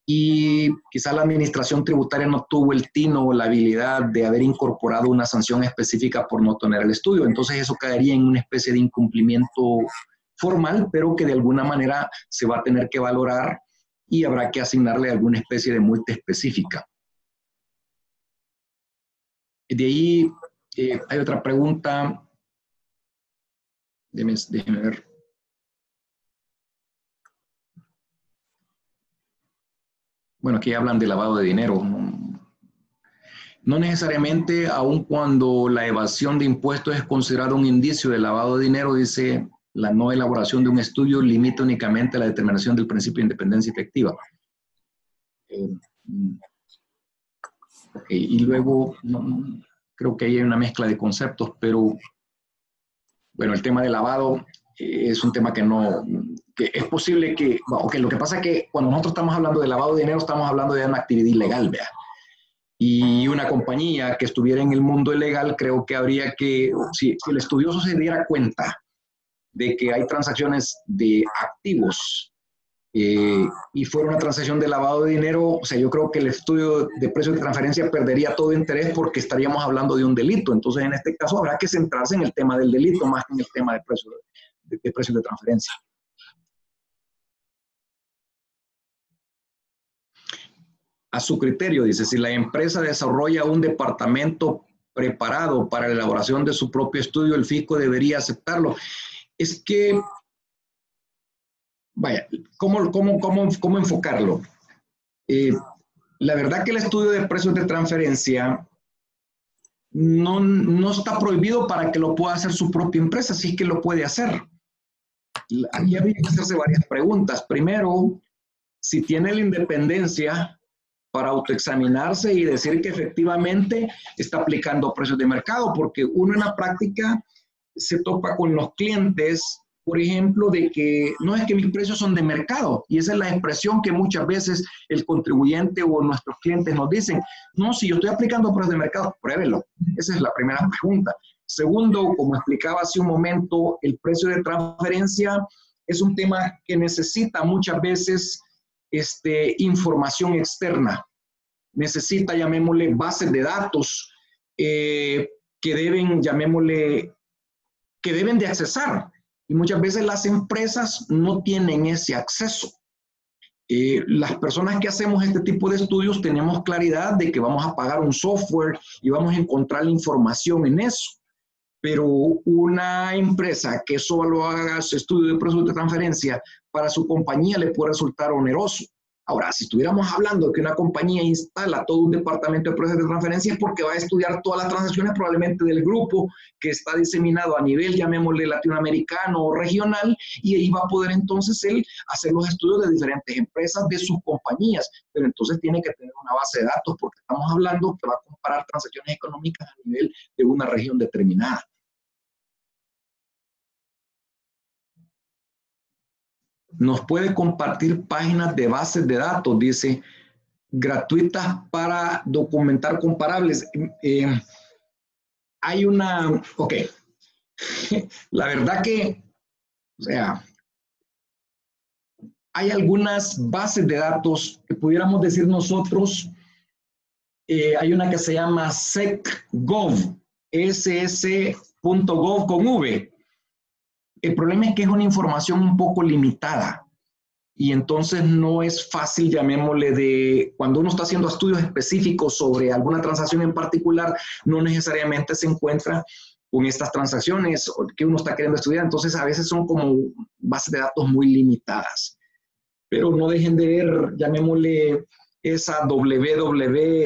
y quizá la administración tributaria no tuvo el tino o la habilidad de haber incorporado una sanción específica por no tener el estudio. Entonces eso caería en una especie de incumplimiento formal, pero que de alguna manera se va a tener que valorar y habrá que asignarle alguna especie de multa específica. De ahí hay otra pregunta. Déjeme ver. Bueno, aquí hablan de lavado de dinero. No necesariamente, aun cuando la evasión de impuestos es considerado un indicio de lavado de dinero, dice la no elaboración de un estudio limita únicamente la determinación del principio de independencia efectiva. Y luego, creo que ahí hay una mezcla de conceptos, pero bueno, el tema de lavado es un tema que es posible que, lo que pasa es que cuando nosotros estamos hablando de lavado de dinero, estamos hablando de una actividad ilegal, ¿vea? Y una compañía que estuviera en el mundo ilegal, creo que habría que, si el estudioso se diera cuenta de que hay transacciones de activos y fuera una transacción de lavado de dinero, o sea, yo creo que el estudio de precios de transferencia perdería todo interés porque estaríamos hablando de un delito. Entonces, en este caso, habrá que centrarse en el tema del delito más que en el tema de precios de transferencia. A su criterio, dice, si la empresa desarrolla un departamento preparado para la elaboración de su propio estudio, el fisco debería aceptarlo. Es que, vaya, ¿cómo enfocarlo? La verdad que el estudio de precios de transferencia no está prohibido para que lo pueda hacer su propia empresa, sí que lo puede hacer. Ahí habría que hacerse varias preguntas. Primero, si tiene la independencia para autoexaminarse y decir que efectivamente está aplicando precios de mercado, porque uno en la práctica se topa con los clientes, por ejemplo, de que no es que mis precios son de mercado, y esa es la expresión que muchas veces el contribuyente o nuestros clientes nos dicen, no, si yo estoy aplicando precios de mercado, pruébelo. Esa es la primera pregunta. Segundo, como explicaba hace un momento, el precio de transferencia es un tema que necesita muchas veces información externa. Necesita, llamémosle, bases de datos que deben, llamémosle, que deben de accesar. Y muchas veces las empresas no tienen ese acceso. Las personas que hacemos este tipo de estudios tenemos claridad de que vamos a pagar un software y vamos a encontrar la información en eso. Pero una empresa que solo haga su estudio de precios de transferencia para su compañía le puede resultar oneroso. Ahora, si estuviéramos hablando de que una compañía instala todo un departamento de precios de transferencia, es porque va a estudiar todas las transacciones probablemente del grupo que está diseminado a nivel, llamémosle latinoamericano o regional, y ahí va a poder entonces él hacer los estudios de diferentes empresas, de sus compañías, pero entonces tiene que tener una base de datos porque estamos hablando que va a comparar transacciones económicas a nivel de una región determinada. Nos puede compartir páginas de bases de datos, dice, gratuitas para documentar comparables. Hay una, ok, la verdad que, o sea, hay algunas bases de datos que pudiéramos decir nosotros, hay una que se llama SecGov, ss.gov con V. El problema es que es una información un poco limitada y entonces no es fácil, llamémosle, de cuando uno está haciendo estudios específicos sobre alguna transacción en particular, no necesariamente se encuentra con estas transacciones que uno está queriendo estudiar, entonces a veces son como bases de datos muy limitadas. Pero no dejen de ver, llamémosle, esa www.secgov,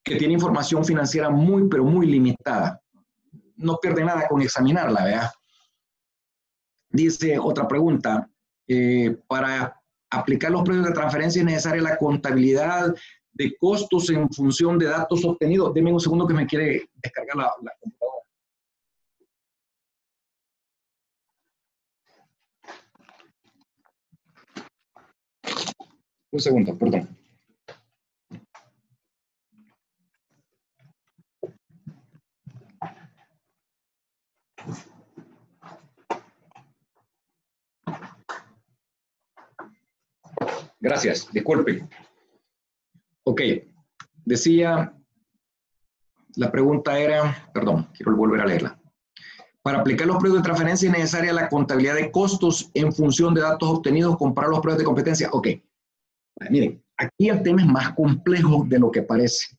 que tiene información financiera muy, pero muy limitada. No pierde nada con examinarla, ¿verdad? Dice otra pregunta, para aplicar los precios de transferencia es necesaria la contabilidad de costos en función de datos obtenidos. Deme un segundo que me quiere descargar la computadora. Un segundo, perdón. Gracias, disculpe. Ok, decía, la pregunta era, perdón, quiero volver a leerla. Para aplicar los precios de transferencia es necesaria la contabilidad de costos en función de datos obtenidos, comparar los precios de competencia. Ok, miren, aquí el tema es más complejo de lo que parece.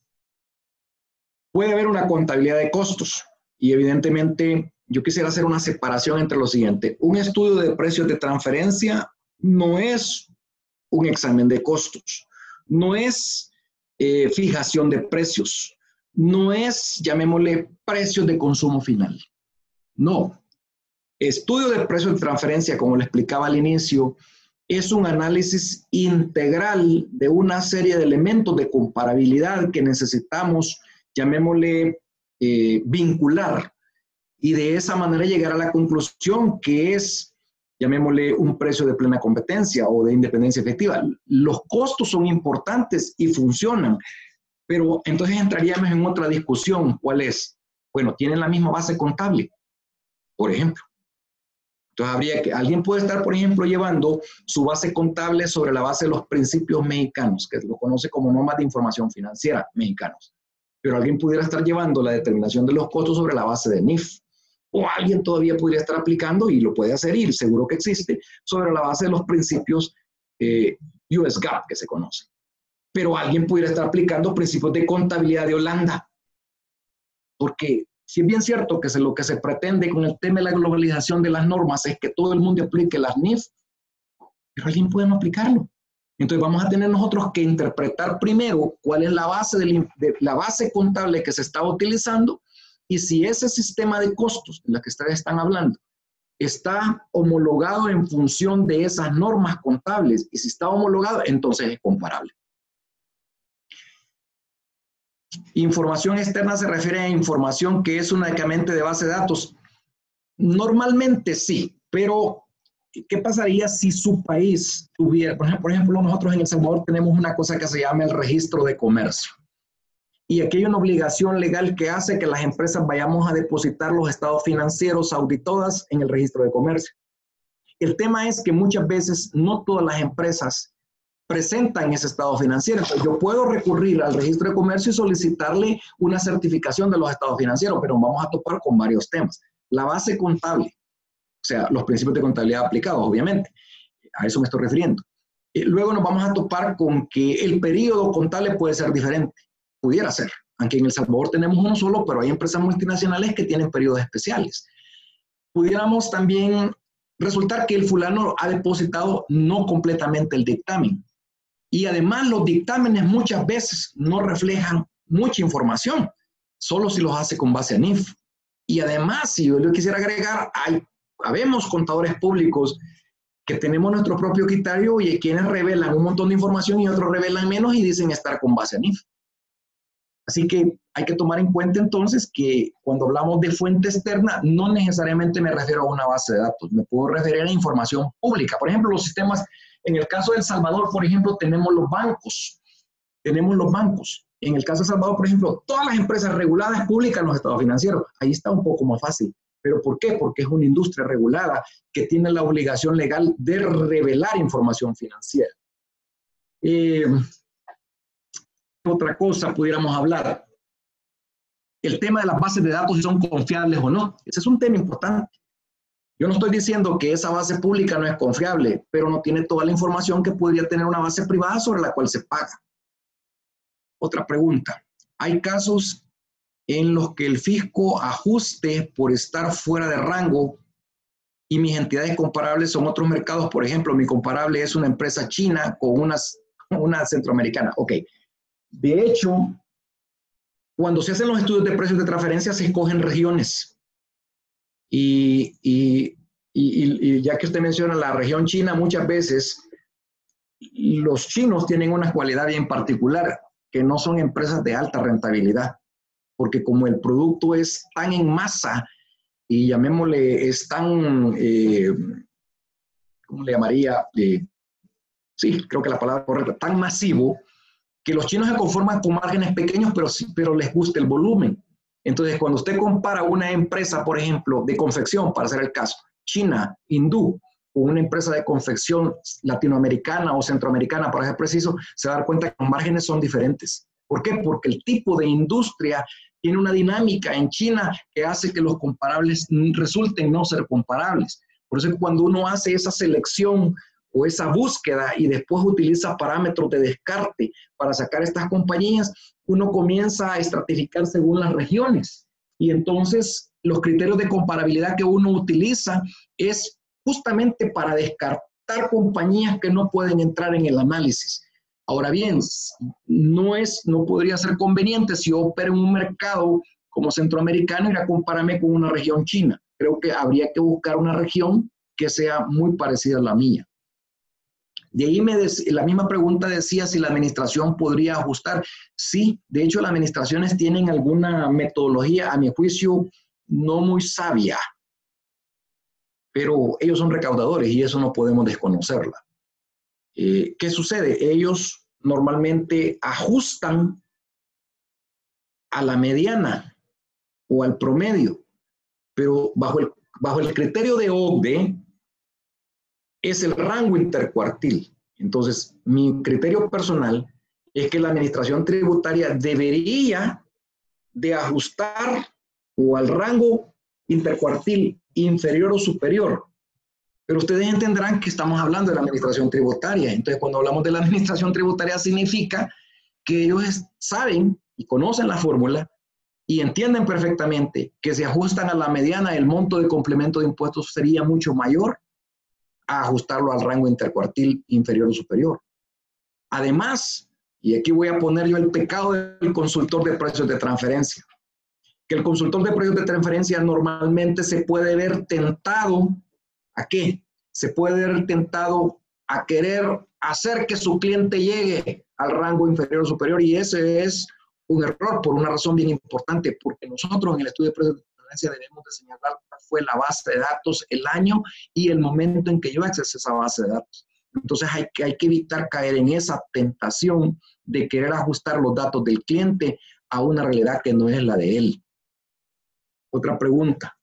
Puede haber una contabilidad de costos y evidentemente yo quisiera hacer una separación entre lo siguiente. Un estudio de precios de transferencia no es un examen de costos, no es fijación de precios, no es, llamémosle, precios de consumo final. No. Estudio de precios de transferencia, como le explicaba al inicio, es un análisis integral de una serie de elementos de comparabilidad que necesitamos, llamémosle, vincular, y de esa manera llegar a la conclusión que es, llamémosle, un precio de plena competencia o de independencia efectiva. Los costos son importantes y funcionan, pero entonces entraríamos en otra discusión. ¿Cuál es? Bueno, tienen la misma base contable, por ejemplo. Entonces habría que, alguien puede estar, por ejemplo, llevando su base contable sobre la base de los principios mexicanos, que lo conoce como normas de información financiera mexicanos. Pero alguien pudiera estar llevando la determinación de los costos sobre la base de NIF. O alguien todavía podría estar aplicando, y lo puede hacer, y seguro que existe, sobre la base de los principios US GAAP, que se conoce. Pero alguien pudiera estar aplicando principios de contabilidad de Holanda. Porque si es bien cierto que lo que se pretende con el tema de la globalización de las normas es que todo el mundo aplique las NIF, pero alguien puede no aplicarlo. Entonces vamos a tener nosotros que interpretar primero cuál es la base, la base contable que se está utilizando, y si ese sistema de costos de los que ustedes están hablando está homologado en función de esas normas contables, y si está homologado, entonces es comparable. Información externa se refiere a información que es únicamente de base de datos. Normalmente sí, pero ¿qué pasaría si su país tuviera, por ejemplo, nosotros en El Salvador tenemos una cosa que se llama el registro de comercio? Y aquí hay una obligación legal que hace que las empresas vayamos a depositar los estados financieros auditados en el registro de comercio. El tema es que muchas veces no todas las empresas presentan ese estado financiero. Entonces, yo puedo recurrir al registro de comercio y solicitarle una certificación de los estados financieros, pero vamos a topar con varios temas. La base contable, o sea, los principios de contabilidad aplicados, obviamente. A eso me estoy refiriendo. Luego nos vamos a topar con que el periodo contable puede ser diferente. Pudiera ser, aunque en El Salvador tenemos uno solo, pero hay empresas multinacionales que tienen periodos especiales. Pudiéramos también resultar que el fulano ha depositado no completamente el dictamen. Y además los dictámenes muchas veces no reflejan mucha información, solo si los hace con base a NIF. Y además, si yo le quisiera agregar, habemos contadores públicos que tenemos nuestro propio criterio y quienes revelan un montón de información y otros revelan menos y dicen estar con base a NIF. Así que hay que tomar en cuenta entonces que cuando hablamos de fuente externa, no necesariamente me refiero a una base de datos, me puedo referir a información pública. Por ejemplo, los sistemas, en el caso de El Salvador, por ejemplo, tenemos los bancos. En el caso de El Salvador, por ejemplo, todas las empresas reguladas publican los estados financieros. Ahí está un poco más fácil. ¿Pero por qué? Porque es una industria regulada que tiene la obligación legal de revelar información financiera. Otra cosa pudiéramos hablar. El tema de las bases de datos, si son confiables o no. Ese es un tema importante. Yo no estoy diciendo que esa base pública no es confiable, pero no tiene toda la información que podría tener una base privada sobre la cual se paga. Otra pregunta. Hay casos en los que el fisco ajuste por estar fuera de rango y mis entidades comparables son otros mercados. Por ejemplo, mi comparable es una empresa china con una centroamericana. Ok. De hecho, cuando se hacen los estudios de precios de transferencia, se escogen regiones. Y ya que usted menciona la región china, muchas veces los chinos tienen una cualidad bien particular, que no son empresas de alta rentabilidad, porque como el producto es tan en masa y llamémosle, es tan, ¿cómo le llamaría? Sí, creo que la palabra correcta, tan masivo, que los chinos se conforman con márgenes pequeños, pero les gusta el volumen. Entonces, cuando usted compara una empresa, por ejemplo, de confección, para hacer el caso, china, hindú, o una empresa de confección latinoamericana o centroamericana, para ser preciso, se va a dar cuenta que los márgenes son diferentes. ¿Por qué? Porque el tipo de industria tiene una dinámica en China que hace que los comparables resulten no ser comparables. Por eso cuando uno hace esa selección o esa búsqueda y después utiliza parámetros de descarte para sacar estas compañías, uno comienza a estratificar según las regiones. Y entonces los criterios de comparabilidad que uno utiliza es justamente para descartar compañías que no pueden entrar en el análisis. Ahora bien, no podría ser conveniente si yo opero en un mercado como centroamericano ir a compararme con una región china. Creo que habría que buscar una región que sea muy parecida a la mía. De ahí la misma pregunta decía si la administración podría ajustar. Sí, de hecho las administraciones tienen alguna metodología, a mi juicio, no muy sabia, pero ellos son recaudadores y eso no podemos desconocerla. ¿Qué sucede? Ellos normalmente ajustan a la mediana o al promedio, pero bajo el criterio de OCDE es el rango intercuartil. Entonces, mi criterio personal es que la administración tributaria debería de ajustar o al rango intercuartil inferior o superior. Pero ustedes entenderán que estamos hablando de la administración tributaria. Entonces, cuando hablamos de la administración tributaria, significa que ellos saben y conocen la fórmula y entienden perfectamente que si ajustan a la mediana, el monto de complemento de impuestos sería mucho mayor a ajustarlo al rango intercuartil inferior o superior. Además, y aquí voy a poner yo el pecado del consultor de precios de transferencia, que el consultor de precios de transferencia normalmente se puede ver tentado ¿a qué? Se puede ver tentado a querer hacer que su cliente llegue al rango inferior o superior, y ese es un error por una razón bien importante, porque nosotros en el estudio de precios de transferencia debemos de señalar cuál fue la base de datos, el año y el momento en que yo accesé a esa base de datos. Entonces hay que evitar caer en esa tentación de querer ajustar los datos del cliente a una realidad que no es la de él. Otra pregunta.